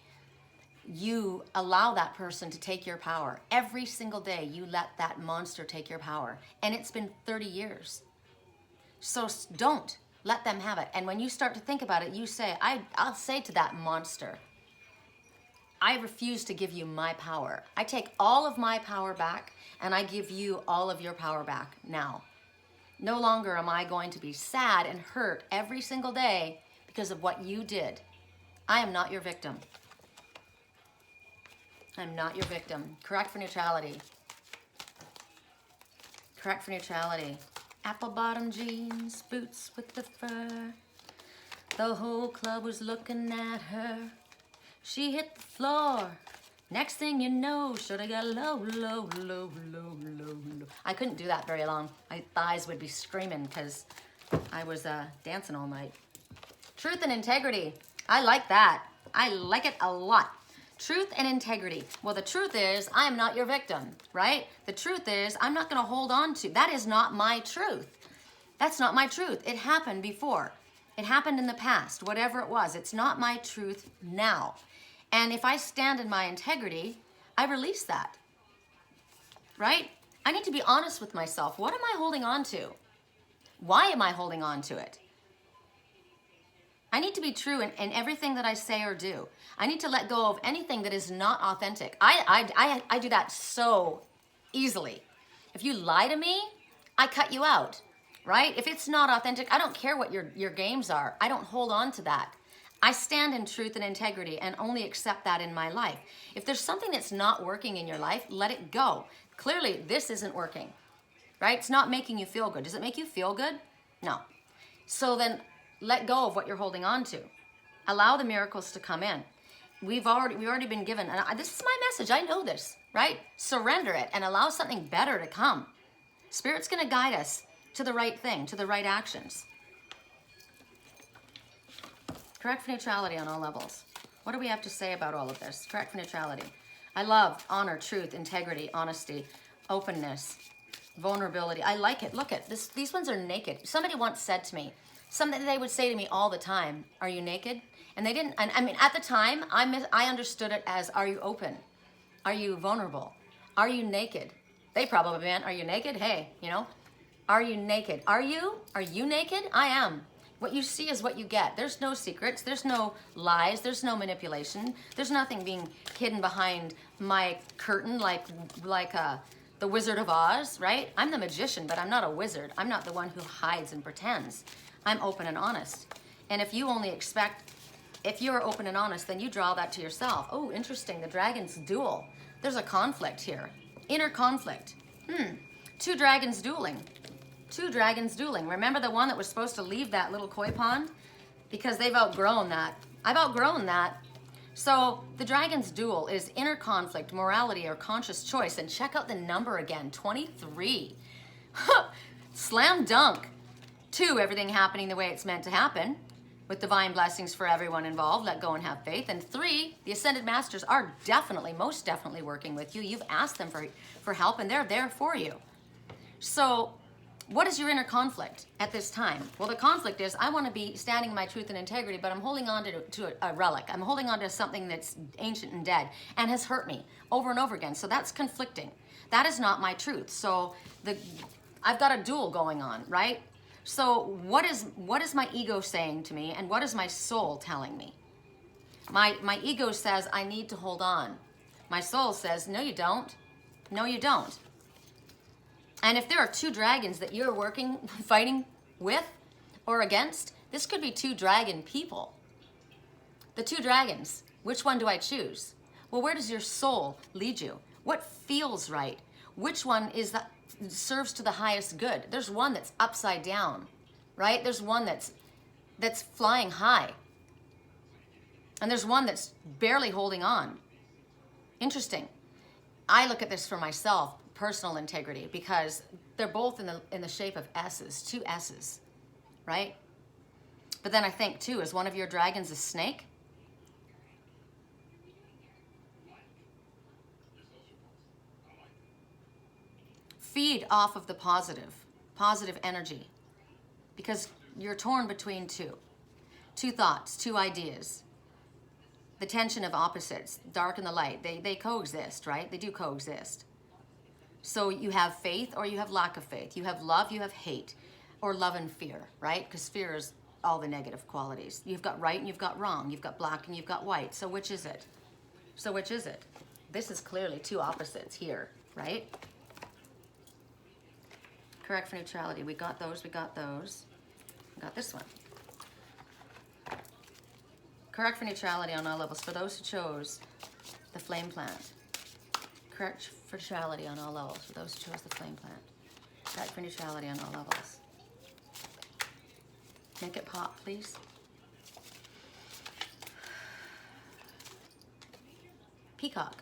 you allow that person to take your power. Every single day, you let that monster take your power. And it's been 30 years. So don't let them have it. And when you start to think about it, you say, I'll say to that monster, I refuse to give you my power. I take all of my power back and I give you all of your power back now. No longer am I going to be sad and hurt every single day because of what you did. I am not your victim. I'm not your victim. Correct for neutrality. Correct for neutrality. Apple bottom jeans, boots with the fur. The whole club was looking at her. She hit the floor. Next thing you know, shoulda got low, low, low, low, low, low. I couldn't do that very long. My thighs would be screaming because I was dancing all night. Truth and integrity. I like that. I like it a lot. Truth and integrity. Well, the truth is, I am not your victim, right? The truth is, I'm not going to hold on to. That is not my truth. That's not my truth. It happened before. It happened in the past, whatever it was. It's not my truth now. And if I stand in my integrity, I release that, right? I need to be honest with myself. What am I holding on to? Why am I holding on to it? I need to be true in everything that I say or do. I need to let go of anything that is not authentic. I do that so easily. If you lie to me, I cut you out, right? If it's not authentic, I don't care what your games are. I don't hold on to that. I stand in truth and integrity and only accept that in my life. If there's something that's not working in your life, let it go. Clearly, this isn't working, right? It's not making you feel good. Does it make you feel good? No. So then let go of what you're holding on to. Allow the miracles to come in. We've already been given, and this is my message. I know this, right? Surrender it and allow something better to come. Spirit's going to guide us to the right thing, to the right actions. Correct for neutrality on all levels. What do we have to say about all of this? Correct for neutrality. I love honor, truth, integrity, honesty, openness, vulnerability. I like it. Look at this. These ones are naked. Somebody once said to me, something they would say to me all the time, are you naked? And they didn't, and I mean, at the time, I understood it as, are you open? Are you vulnerable? Are you naked? They probably meant, are you naked? Hey, you know, are you naked? Are you naked? I am. What you see is what you get. There's no secrets. There's no lies. There's no manipulation. There's nothing being hidden behind my curtain like the Wizard of Oz, right? I'm the magician, but I'm not a wizard. I'm not the one who hides and pretends. I'm open and honest. And if you only expect, if you're open and honest, then you draw that to yourself. Oh, interesting. The Dragons Duel. There's a conflict here. Inner conflict. Two dragons dueling. Two dragons dueling. Remember the one that was supposed to leave that little koi pond? Because they've outgrown that. I've outgrown that. So the Dragons Duel is inner conflict, morality, or conscious choice. And check out the number again, 23. Slam dunk. 2, everything happening the way it's meant to happen, with divine blessings for everyone involved. Let go and have faith. And 3, the Ascended Masters are definitely, most definitely working with you. You've asked them for help, and they're there for you. So what is your inner conflict at this time? Well, the conflict is, I want to be standing in my truth and integrity, but I'm holding on to a relic. I'm holding on to something that's ancient and dead and has hurt me over and over again. So that's conflicting. That is not my truth. So I've got a duel going on, right? So what is my ego saying to me, and what is my soul telling me? My ego says I need to hold on. My soul says, no, you don't. No, you don't. And if there are 2 dragons that you're fighting with or against, this could be 2 dragon people. The 2 dragons, which one do I choose? Well, where does your soul lead you? What feels right? Which one serves to the highest good? There's one that's upside down, right? There's one that's flying high. And there's one that's barely holding on. Interesting. I look at this for myself, personal integrity, because they're both in the shape of S's, 2 S's, right? But then I think too, is one of your dragons a snake? Feed off of the positive energy, because you're torn between 2 thoughts, 2 ideas. The tension of opposites, dark and the light, they coexist, right? They do coexist. So you have faith or you have lack of faith. You have love, you have hate, or love and fear, right? Because fear is all the negative qualities. You've got right and you've got wrong. You've got black and you've got white. So which is it? So which is it? This is clearly two opposites here, right? Correct for neutrality. We got those, we got those. We got this one. Correct for neutrality on all levels. For those who chose the flame plant. Correct for neutrality on all levels. For those who chose the flame plant. Correct for neutrality on all levels. Make it pop, please. Peacock.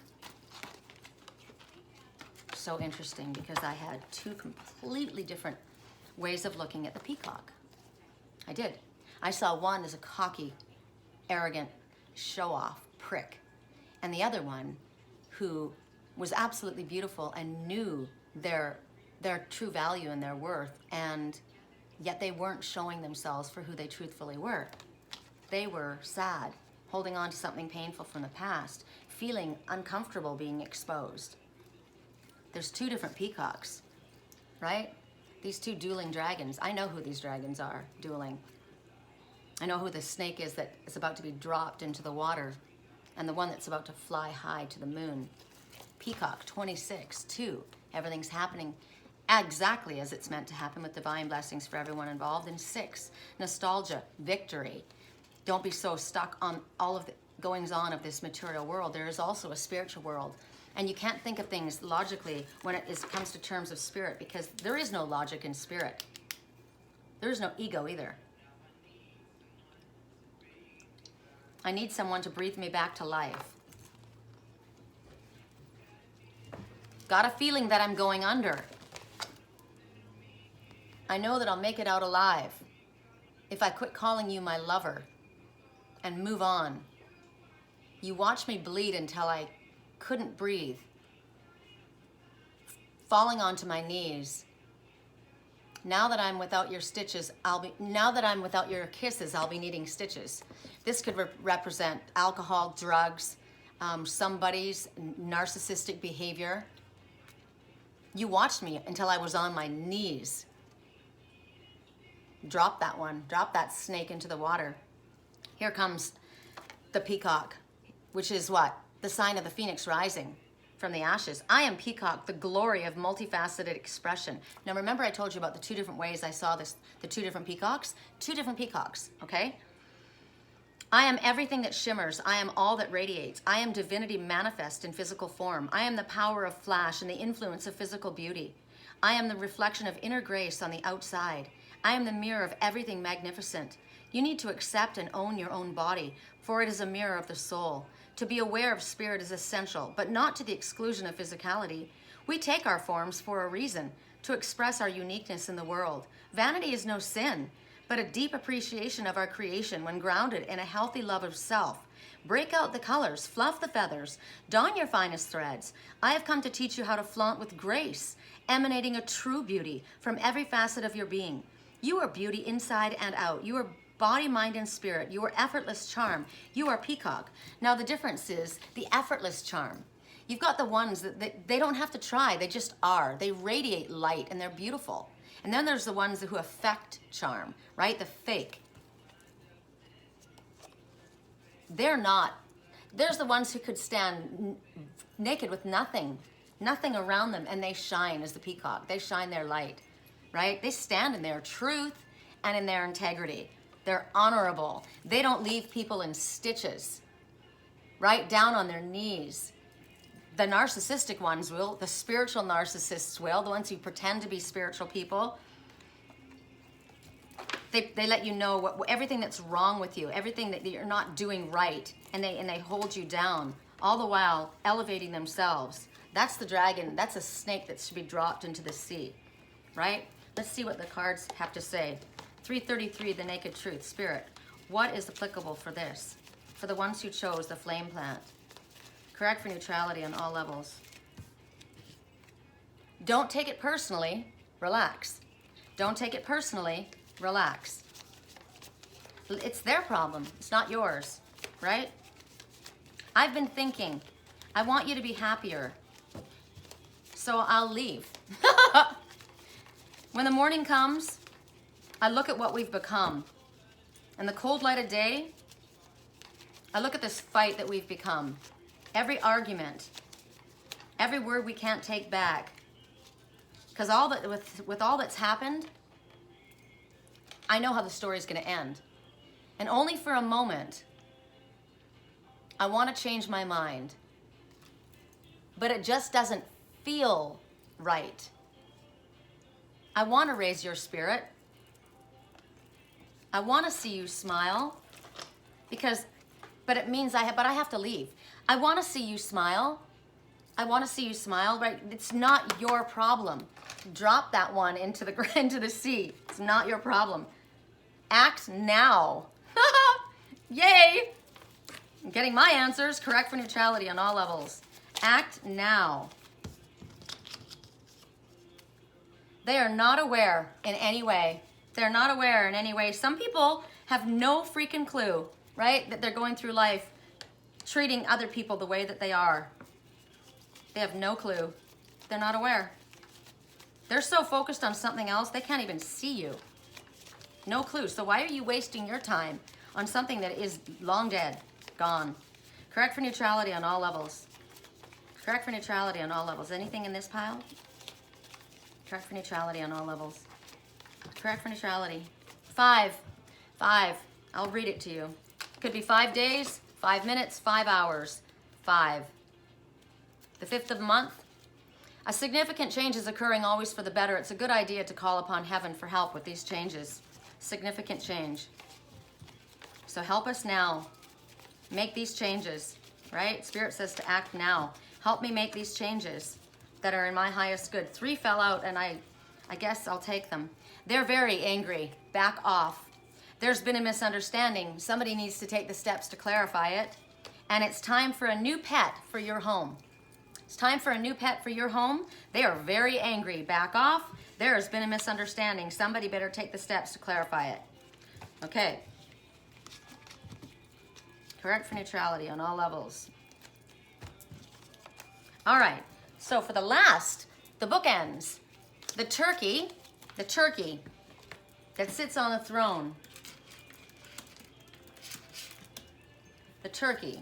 So interesting because I had two completely different ways of looking at the peacock. I did. I saw one as a cocky, arrogant, show-off prick, and the other one who was absolutely beautiful and knew their true value and their worth, and yet they weren't showing themselves for who they truthfully were. They were sad, holding on to something painful from the past, feeling uncomfortable being exposed. There's two different peacocks, right? These two dueling dragons. I know who these dragons are dueling. I know who the snake is that is about to be dropped into the water and the one that's about to fly high to the moon. Peacock 26, 2. Everything's happening exactly as it's meant to happen with divine blessings for everyone involved. And 6, nostalgia, victory. Don't be so stuck on all of the goings on of this material world. There is also a spiritual world. And you can't think of things logically when it comes to terms of spirit, because there is no logic in spirit. There is no ego either. I need someone to breathe me back to life. Got a feeling that I'm going under. I know that I'll make it out alive if I quit calling you my lover and move on. You watched me bleed until I couldn't breathe, falling onto my knees. Now that I'm without your stitches, now that I'm without your kisses, I'll be needing stitches. This could represent alcohol, drugs, somebody's narcissistic behavior. You watched me until I was on my knees. Drop that one. Drop that snake into the water. Here comes the peacock, which is what? The sign of the phoenix rising from the ashes. I am Peacock, the glory of multifaceted expression. Now remember I told you about the two different ways I saw this, the two different peacocks? Two different peacocks, okay? I am everything that shimmers. I am all that radiates. I am divinity manifest in physical form. I am the power of flash and the influence of physical beauty. I am the reflection of inner grace on the outside. I am the mirror of everything magnificent. You need to accept and own your own body, for it is a mirror of the soul. To be aware of spirit is essential, but not to the exclusion of physicality. We take our forms for a reason, to express our uniqueness in the world. Vanity is no sin, but a deep appreciation of our creation when grounded in a healthy love of self. Break out the colors, fluff the feathers, don your finest threads. I have come to teach you how to flaunt with grace, emanating a true beauty from every facet of your being. You are beauty inside and out. You are body, mind, and spirit. You are effortless charm. You are Peacock. Now the difference is the effortless charm. You've got the ones that they don't have to try. They just are. They radiate light and they're beautiful. And then there's the ones who affect charm, right? The fake. They're not. There's the ones who could stand naked with nothing around them, and they shine as the peacock. They shine their light, right? They stand in their truth and in their integrity. They're honorable. They don't leave people in stitches, right? Down on their knees. The narcissistic ones will, the spiritual narcissists will, the ones who pretend to be spiritual people. They let you know everything that's wrong with you, everything that you're not doing right, and they hold you down, all the while elevating themselves. That's the dragon, that's a snake that should be dropped into the sea, right? Let's see what the cards have to say. 333, the naked truth, spirit. What is applicable for this? For the ones who chose the flame plant. Correct for neutrality on all levels. Don't take it personally, relax. Don't take it personally, relax. It's their problem, it's not yours, right? I've been thinking, I want you to be happier, so I'll leave. When the morning comes, I look at what we've become. In the cold light of day, I look at this fight that we've become. every argument, every word we can't take back. Because all that with all that's happened, I know how the story's going to end. And only for a moment, I want to change my mind. But it just doesn't feel right. I want to raise your spirit. I want to see you smile. But it means I have to leave. I want to see you smile. I want to see you smile, right? It's not your problem. Drop that one into the sea. It's not your problem. Act now. Yay! I'm getting my answers. Correct for neutrality on all levels. Act now. They are not aware in any way. They're not aware in any way. Some people have no freaking clue, right? That they're going through life treating other people the way that they are. They have no clue. They're not aware. They're so focused on something else, they can't even see you. No clue. So why are you wasting your time on something that is long dead, gone? Correct for neutrality on all levels. Correct for neutrality on all levels. Anything in this pile? Correct for neutrality on all levels. Correct for neutrality. 5. I'll read it to you. Could be 5 days, 5 minutes, 5 hours. 5. The 5th of the month. A significant change is occurring always for the better. It's a good idea to call upon heaven for help with these changes. Significant change. So help us now. Make these changes, right? Spirit says to act now. Help me make these changes that are in my highest good. 3 fell out, and I guess I'll take them. They're very angry. Back off. There's been a misunderstanding. Somebody needs to take the steps to clarify it. And it's time for a new pet for your home. It's time for a new pet for your home. They are very angry. Back off. There has been a misunderstanding. Somebody better take the steps to clarify it. Okay. Correct for neutrality on all levels. All right. So for the last, the bookends. The turkey that sits on the throne. The turkey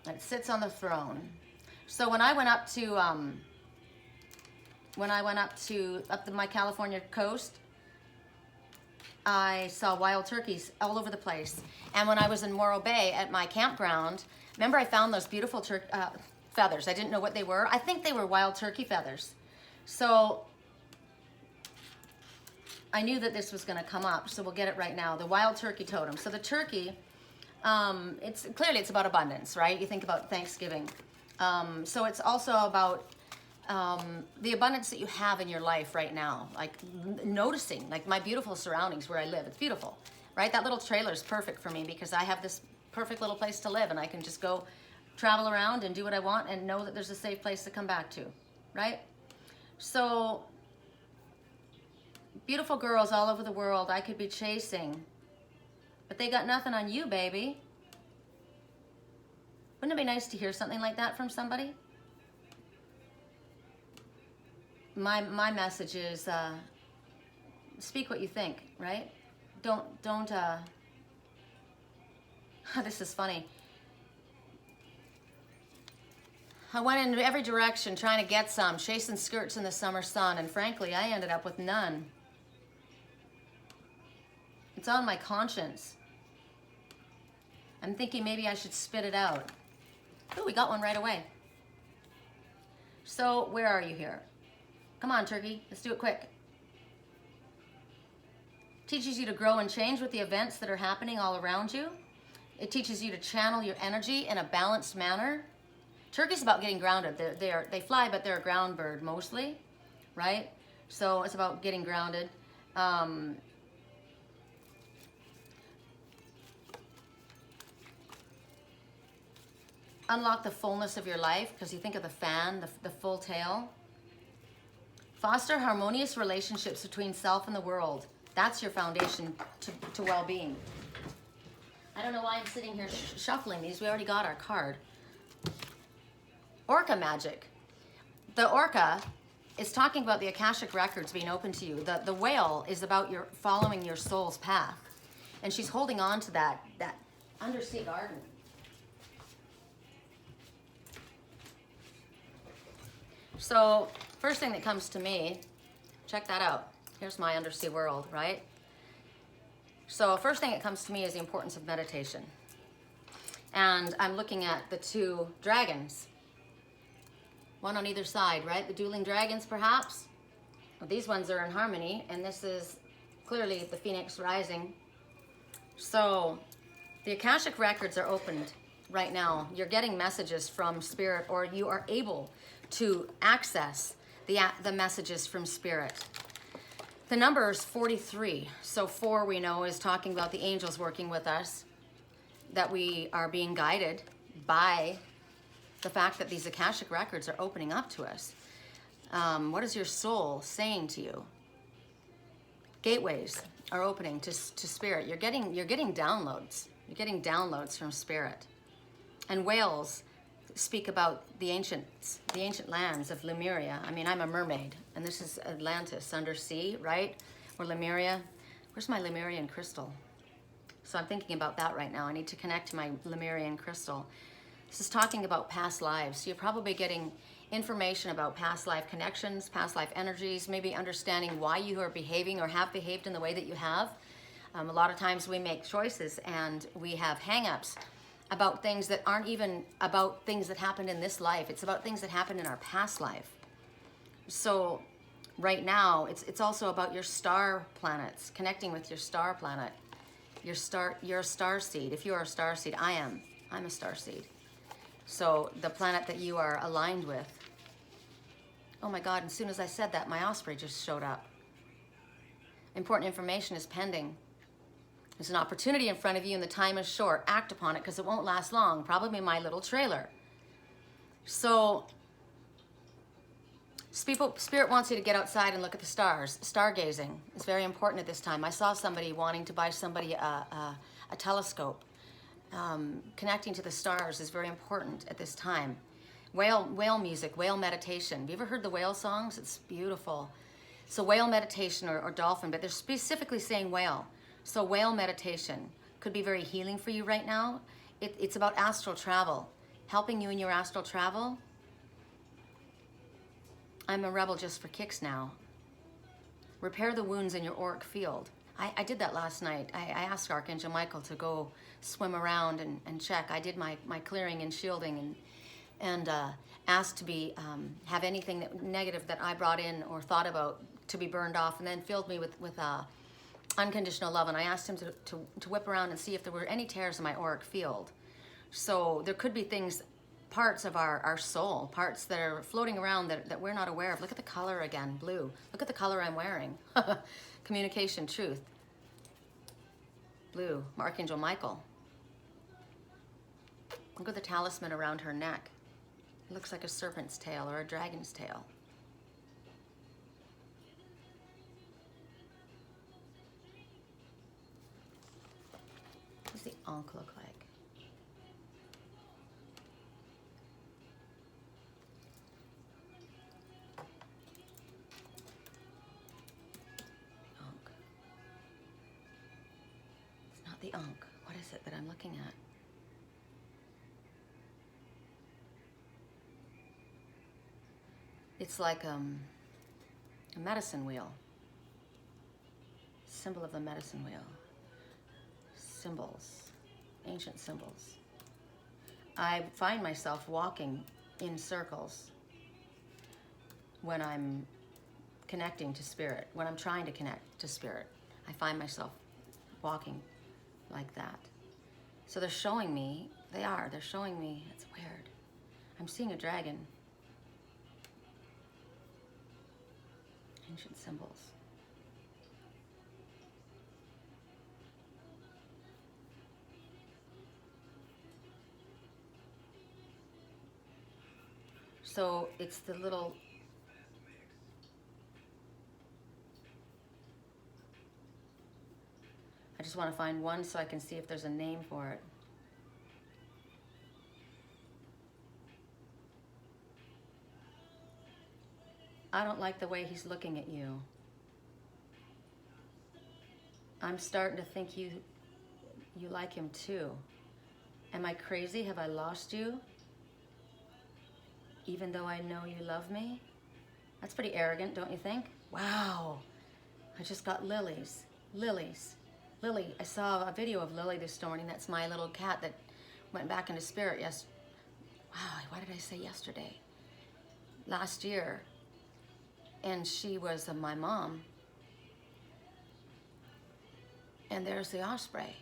that sits on the throne. So when I went up to my California coast, I saw wild turkeys all over the place. And when I was in Morro Bay at my campground, remember I found those beautiful feathers. I didn't know what they were. I think they were wild turkey feathers. So I knew that this was going to come up, so we'll get it right now. The wild turkey totem. So the turkey, it's about abundance, right? You think about Thanksgiving. So it's also about the abundance that you have in your life right now, like noticing, like my beautiful surroundings where I live. It's beautiful, right? That little trailer is perfect for me because I have this perfect little place to live, and I can just go travel around and do what I want and know that there's a safe place to come back to, right? So beautiful girls all over the world I could be chasing, but they got nothing on you, baby. Wouldn't it be nice to hear something like that from somebody? My message is speak what you think, right? Don't this is funny. I went in every direction trying to get some, chasing skirts in the summer sun, and frankly, I ended up with none. It's on my conscience. I'm thinking maybe I should spit it out. Oh, we got one right away. So, where are you here? Come on, turkey. Let's do it quick. Teaches you to grow and change with the events that are happening all around you. It teaches you to channel your energy in a balanced manner. Turkey's about getting grounded. They fly, but they're a ground bird mostly, right? So it's about getting grounded. Unlock the fullness of your life, because you think of the fan, the full tail. Foster harmonious relationships between self and the world. That's your foundation to well-being. I don't know why I'm sitting here shuffling these. We already got our card. Orca Magic. The orca is talking about the Akashic records being open to you. The whale is about your following your soul's path. And she's holding on to that undersea garden. So first thing that comes to me, check that out. Here's my undersea world, right? So first thing that comes to me is the importance of meditation. And I'm looking at the two dragons, one on either side, right? The dueling dragons, perhaps. Well, these ones are in harmony, and this is clearly the Phoenix rising. So the Akashic records are opened right now. You're getting messages from Spirit, or you are able to access the messages from Spirit. The number is 43. So 4, we know, is talking about the angels working with us, that we are being guided by the fact that these Akashic records are opening up to us. What is your soul saying to you? Gateways are opening to Spirit. You're getting downloads. You're getting downloads from Spirit. And whales speak about the ancient lands of Lemuria. I mean, I'm a mermaid, and this is Atlantis, undersea, right? Or Lemuria. Where's my Lemurian crystal? So I'm thinking about that right now. I need to connect to my Lemurian crystal. This is talking about past lives. So you're probably getting information about past life connections, past life energies, maybe understanding why you are behaving or have behaved in the way that you have. A lot of times we make choices and we have hang-ups about things that aren't even about things that happened in this life. It's about things that happened in our past life. So right now, it's also about your star planets, connecting with your star planet. You're a star seed. If you are a star seed, I'm a star seed. So the planet that you are aligned with. Oh my God, as soon as I said that, my osprey just showed up. Important information is pending. There's an opportunity in front of you and the time is short. Act upon it because it won't last long. Probably my little trailer. So Spirit wants you to get outside and look at the stars. Stargazing is very important at this time. I saw somebody wanting to buy somebody a telescope. Connecting to the stars is very important at this time. Whale music, whale meditation. Have you ever heard the whale songs? It's beautiful. So whale meditation or dolphin, but they're specifically saying whale. So whale meditation could be very healing for you right now. It's about astral travel, helping you in your astral travel. I'm a rebel just for kicks now. Repair the wounds in your auric field. I did that last night. I asked Archangel Michael to go swim around and check. I did my clearing and shielding and asked to be have anything negative that I brought in or thought about to be burned off, and then filled me with unconditional love. And I asked him to whip around and see if there were any tears in my auric field. So there could be things, parts of our soul, parts that are floating around that we're not aware of. Look at the color again, blue. Look at the color I'm wearing. Communication, truth. Blue, Archangel Michael. Look at the talisman around her neck. It looks like a serpent's tail or a dragon's tail. What does the Ankh look like? Ankh. It's not the Ankh. What is it that I'm looking at? It's like a medicine wheel. Symbol of the medicine wheel. Symbols, ancient symbols. I find myself walking in circles when I'm connecting to Spirit, when I'm trying to connect to Spirit. I find myself walking like that. So they're showing me, they're showing me, it's weird. I'm seeing a dragon. Ancient symbols. So it's the little, I just want to find one so I can see if there's a name for it. I don't like the way he's looking at you. I'm starting to think you like him too. Am I crazy? Have I lost you? Even though I know you love me. That's pretty arrogant, don't you think? Wow. I just got lilies. Lilies. Lily. I saw a video of Lily this morning. That's my little cat that went back into spirit. Yes. Wow. Why did I say yesterday? Last year. And she was my mom. And there's the osprey.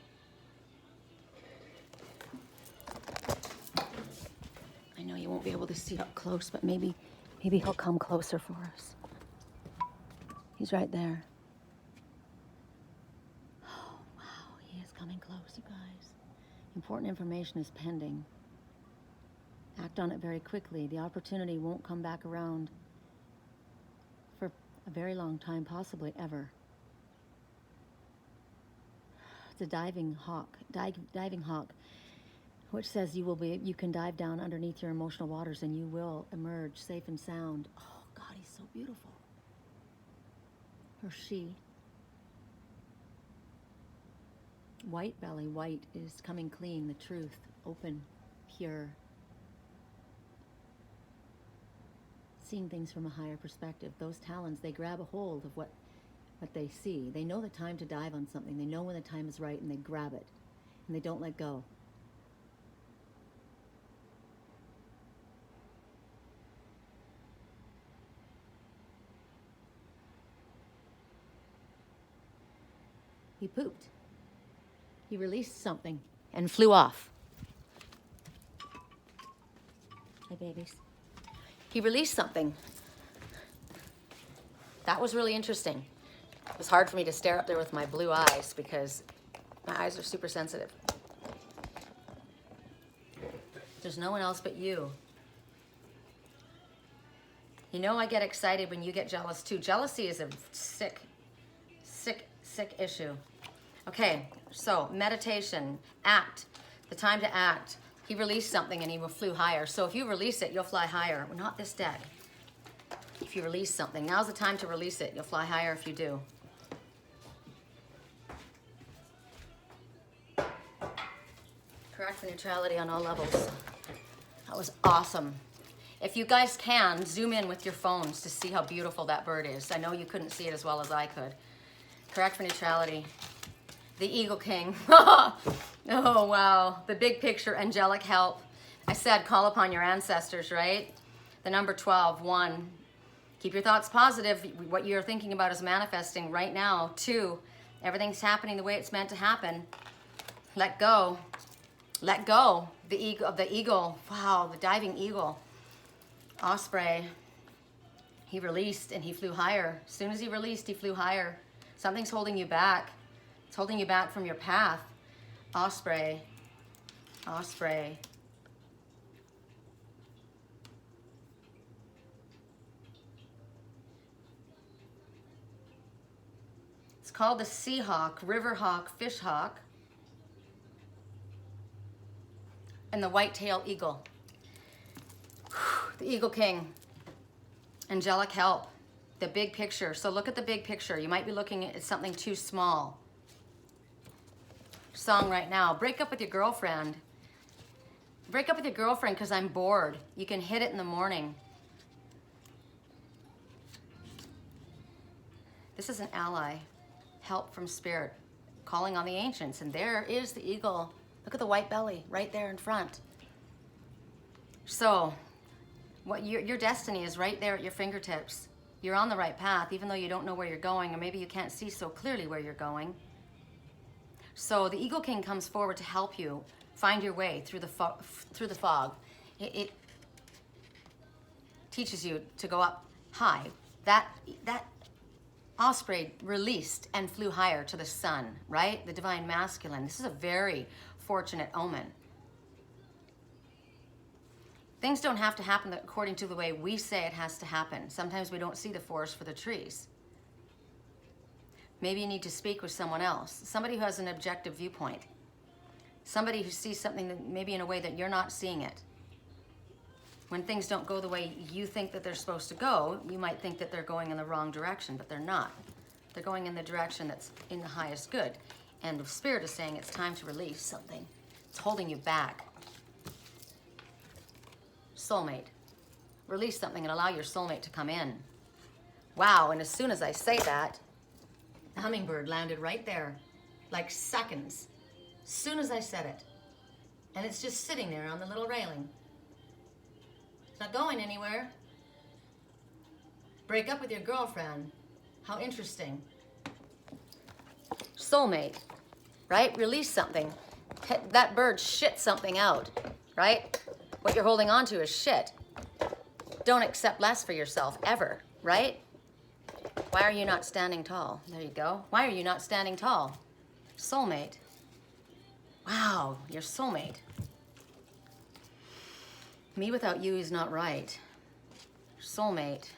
I know you won't be able to see up close, but maybe he'll come closer for us. He's right there. Oh, wow, he is coming close, you guys. Important information is pending. Act on it very quickly. The opportunity won't come back around for a very long time, possibly ever. It's a diving hawk, which says you can dive down underneath your emotional waters and you will emerge safe and sound. Oh God, he's so beautiful. Or she. White belly, white is coming clean, the truth, open, pure. Seeing things from a higher perspective. Those talons, they grab a hold of what they see. They know the time to dive on something. They know when the time is right and they grab it and they don't let go. He pooped. He released something and flew off. Hi, babies. He released something. That was really interesting. It was hard for me to stare up there with my blue eyes because my eyes are super sensitive. There's no one else but you. You know I get excited when you get jealous too. Jealousy is a sick issue. Okay, so meditation, act, the time to act. He released something and he flew higher. So if you release it, you'll fly higher. Well, not this deck. If you release something, now's the time to release it. You'll fly higher if you do. Correct for neutrality on all levels. That was awesome. If you guys can, zoom in with your phones to see how beautiful that bird is. I know you couldn't see it as well as I could. Correct for neutrality. The Eagle King. Oh, wow. The big picture, angelic help. I said call upon your ancestors, right? The number 12, 1. Keep your thoughts positive. What you're thinking about is manifesting right now. 2, everything's happening the way it's meant to happen. Let go. Let go. The eagle. Wow, the diving eagle. Osprey. He released and he flew higher. As soon as he released, he flew higher. Something's holding you back. It's holding you back from your path. Osprey. Osprey. It's called the sea hawk, river hawk, fish hawk, and the white-tailed eagle. The Eagle King. Angelic help. The big picture. So look at the big picture. You might be looking at something too small. Song right now. Break up with your girlfriend. Break up with your girlfriend because I'm bored. You can hit it in the morning. This is an ally. Help from spirit. Calling on the ancients. And there is the eagle. Look at the white belly right there in front. So, what your destiny is right there at your fingertips. You're on the right path, even though you don't know where you're going, or maybe you can't see so clearly where you're going. So the Eagle King comes forward to help you find your way through the fog. It teaches you to go up high. That osprey released and flew higher to the sun, right? The divine masculine. This is a very fortunate omen. Things don't have to happen according to the way we say it has to happen. Sometimes we don't see the forest for the trees. Maybe you need to speak with someone else. Somebody who has an objective viewpoint. Somebody who sees something that maybe in a way that you're not seeing it. When things don't go the way you think that they're supposed to go, you might think that they're going in the wrong direction, but they're not. They're going in the direction that's in the highest good. And the spirit is saying it's time to release something. It's holding you back. Soulmate. Release something and allow your soulmate to come in. Wow, and as soon as I say that, the hummingbird landed right there, like seconds. As soon as I said it. And it's just sitting there on the little railing. It's not going anywhere. Break up with your girlfriend. How interesting. Soulmate, right? Release something. That bird shit something out, right? What you're holding on to is shit. Don't accept less for yourself, ever, right? Why are you not standing tall? There you go. Why are you not standing tall? Soulmate. Wow, your soulmate. Me without you is not right. Soulmate.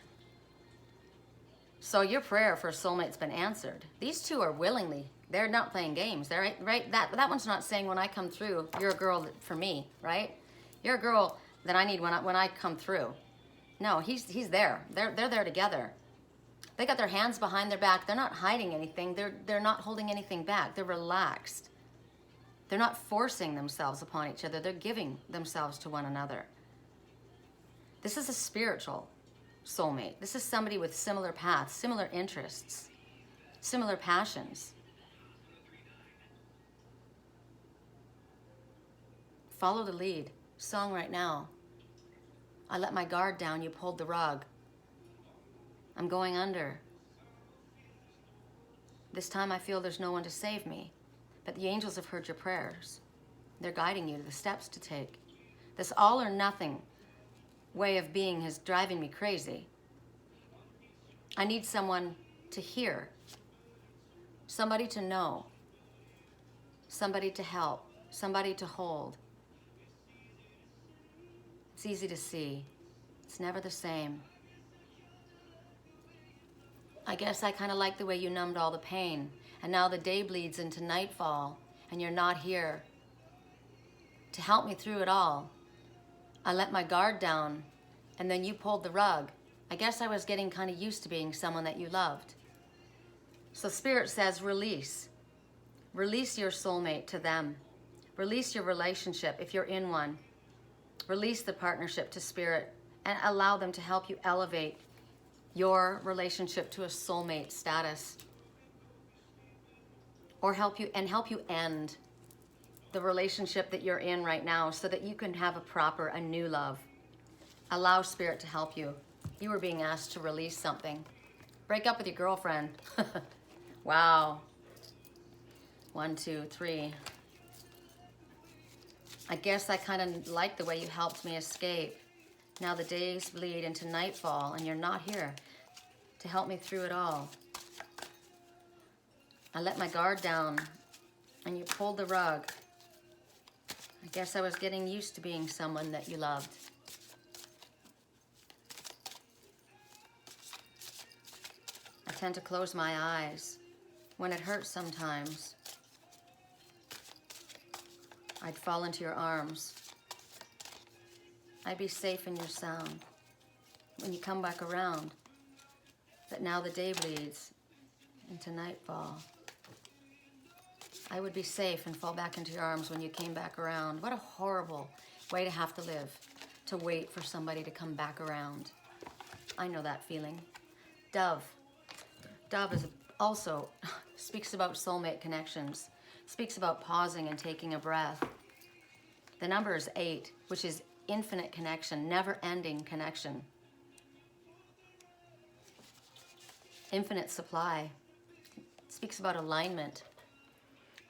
So your prayer for soulmate's been answered. These two are willingly. They're not playing games. They're right. That one's not saying when I come through, you're a girl for me, right? You're a girl that I need when I come through. No, he's there. They're there together. They got their hands behind their back. They're not hiding anything. They're not holding anything back. They're relaxed. They're not forcing themselves upon each other. They're giving themselves to one another. This is a spiritual soulmate. This is somebody with similar paths, similar interests, similar passions. Follow the lead. Song right now. I let my guard down, you pulled the rug. I'm going under. This time I feel there's no one to save me, but the angels have heard your prayers. They're guiding you to the steps to take. This all or nothing way of being is driving me crazy. I need someone to hear, somebody to know, somebody to help, somebody to hold. It's easy to see. It's never the same. I guess I kind of like the way you numbed all the pain, and now the day bleeds into nightfall, and you're not here to help me through it all. I let my guard down, and then you pulled the rug. I guess I was getting kind of used to being someone that you loved. So Spirit says release. Release your soulmate to them. Release your relationship if you're in one. Release the partnership to Spirit and allow them to help you elevate your relationship to a soulmate status. Or help you end the relationship that you're in right now so that you can have a new love. Allow Spirit to help you. You were being asked to release something. Break up with your girlfriend. Wow. 1, 2, 3. I guess I kind of like the way you helped me escape. Now the days bleed into nightfall and you're not here to help me through it all. I let my guard down and you pulled the rug. I guess I was getting used to being someone that you loved. I tend to close my eyes when it hurts sometimes. I'd fall into your arms. I'd be safe in your sound. When you come back around, that now the day bleeds into nightfall. I would be safe and fall back into your arms when you came back around. What a horrible way to have to live, to wait for somebody to come back around. I know that feeling. Dove. Dove is also speaks about soulmate connections, speaks about pausing and taking a breath. The number is 8, which is infinite connection, never-ending connection. Infinite supply. It speaks about alignment.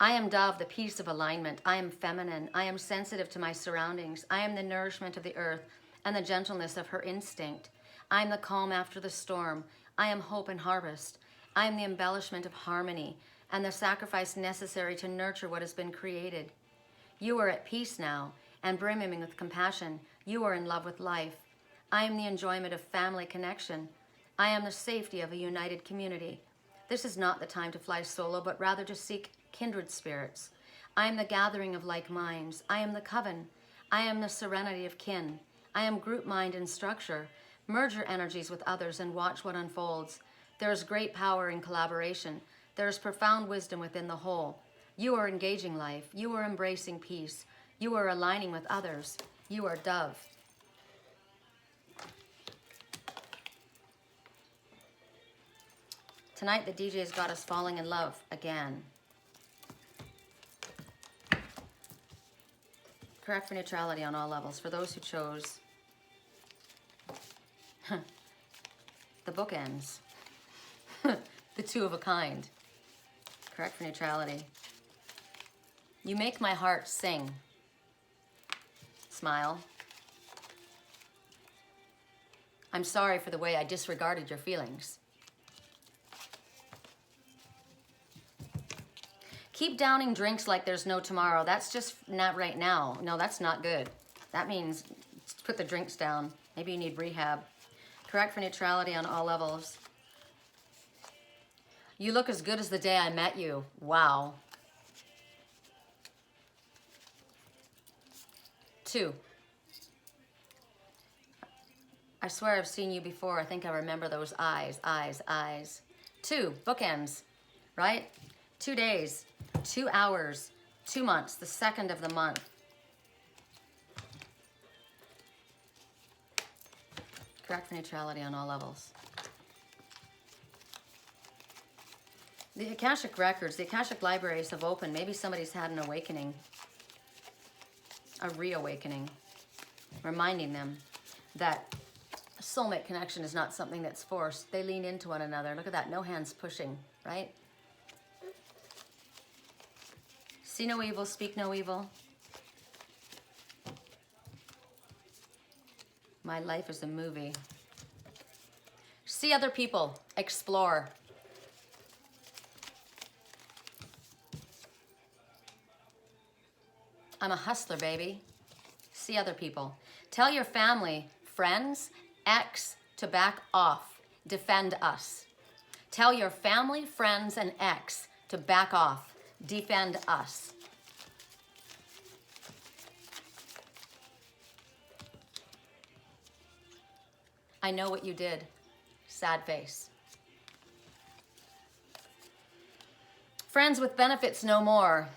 I am Dove, the peace of alignment. I am feminine. I am sensitive to my surroundings. I am the nourishment of the earth and the gentleness of her instinct. I am the calm after the storm. I am hope and harvest. I am the embellishment of harmony and the sacrifice necessary to nurture what has been created. You are at peace now and brimming with compassion. You are in love with life. I am the enjoyment of family connection. I am the safety of a united community. This is not the time to fly solo, but rather to seek kindred spirits. I am the gathering of like minds. I am the coven. I am the serenity of kin. I am group mind and structure. Merge your energies with others and watch what unfolds. There is great power in collaboration. There is profound wisdom within the whole. You are engaging life. You are embracing peace. You are aligning with others. You are Dove. Tonight, the DJ's got us falling in love again. Correct for neutrality on all levels. For those who chose the bookends, the two of a kind. Correct for neutrality. You make my heart sing. Smile. I'm sorry for the way I disregarded your feelings. Keep downing drinks like there's no tomorrow. That's just not right now. No, that's not good. That means put the drinks down. Maybe you need rehab. Correct for neutrality on all levels. You look as good as the day I met you. Wow. 2. I swear I've seen you before. I think I remember those eyes, eyes, eyes. 2, bookends, right? 2 days, 2 hours, 2 months, the 2nd of the month. Correct for neutrality on all levels. The Akashic Records, the Akashic Libraries have opened. Maybe somebody's had an awakening, a reawakening, reminding them that a soulmate connection is not something that's forced. They lean into one another. Look at that, no hands pushing, right? See no evil, speak no evil. My life is a movie. See other people, explore. I'm a hustler, baby. See other people. Tell your family, friends, ex to back off. Defend us. Tell your family, friends, and ex to back off. Defend us. I know what you did. Sad face. Friends with benefits no more.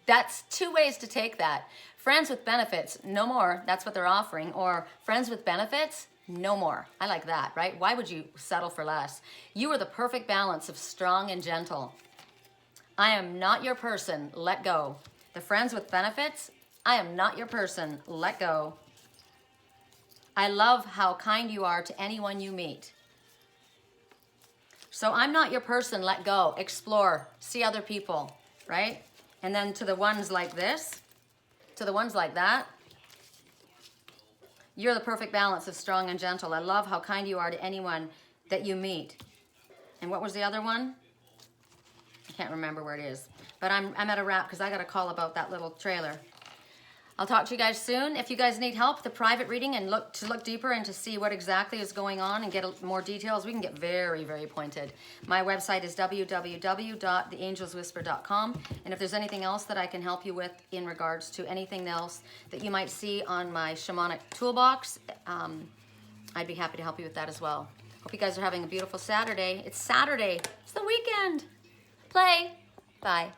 That's 2 ways to take that. Friends with benefits, no more. That's what they're offering. Or friends with benefits, no more. I like that, right? Why would you settle for less? You are the perfect balance of strong and gentle. I am not your person. Let go. The friends with benefits, I am not your person. Let go. I love how kind you are to anyone you meet. So I'm not your person. Let go. Explore. See other people, right? And then to the ones like this, to the ones like that, you're the perfect balance of strong and gentle. I love how kind you are to anyone that you meet. And what was the other one? I can't remember where it is. But I'm at a wrap because I got a call about that little trailer. I'll talk to you guys soon. If you guys need help, the private reading and look deeper and to see what exactly is going on and get more details, we can get very, very pointed. My website is www.theangelswhisper.com. And if there's anything else that I can help you with in regards to anything else that you might see on my shamanic toolbox, I'd be happy to help you with that as well. Hope you guys are having a beautiful Saturday. It's Saturday. It's the weekend. Play. Bye.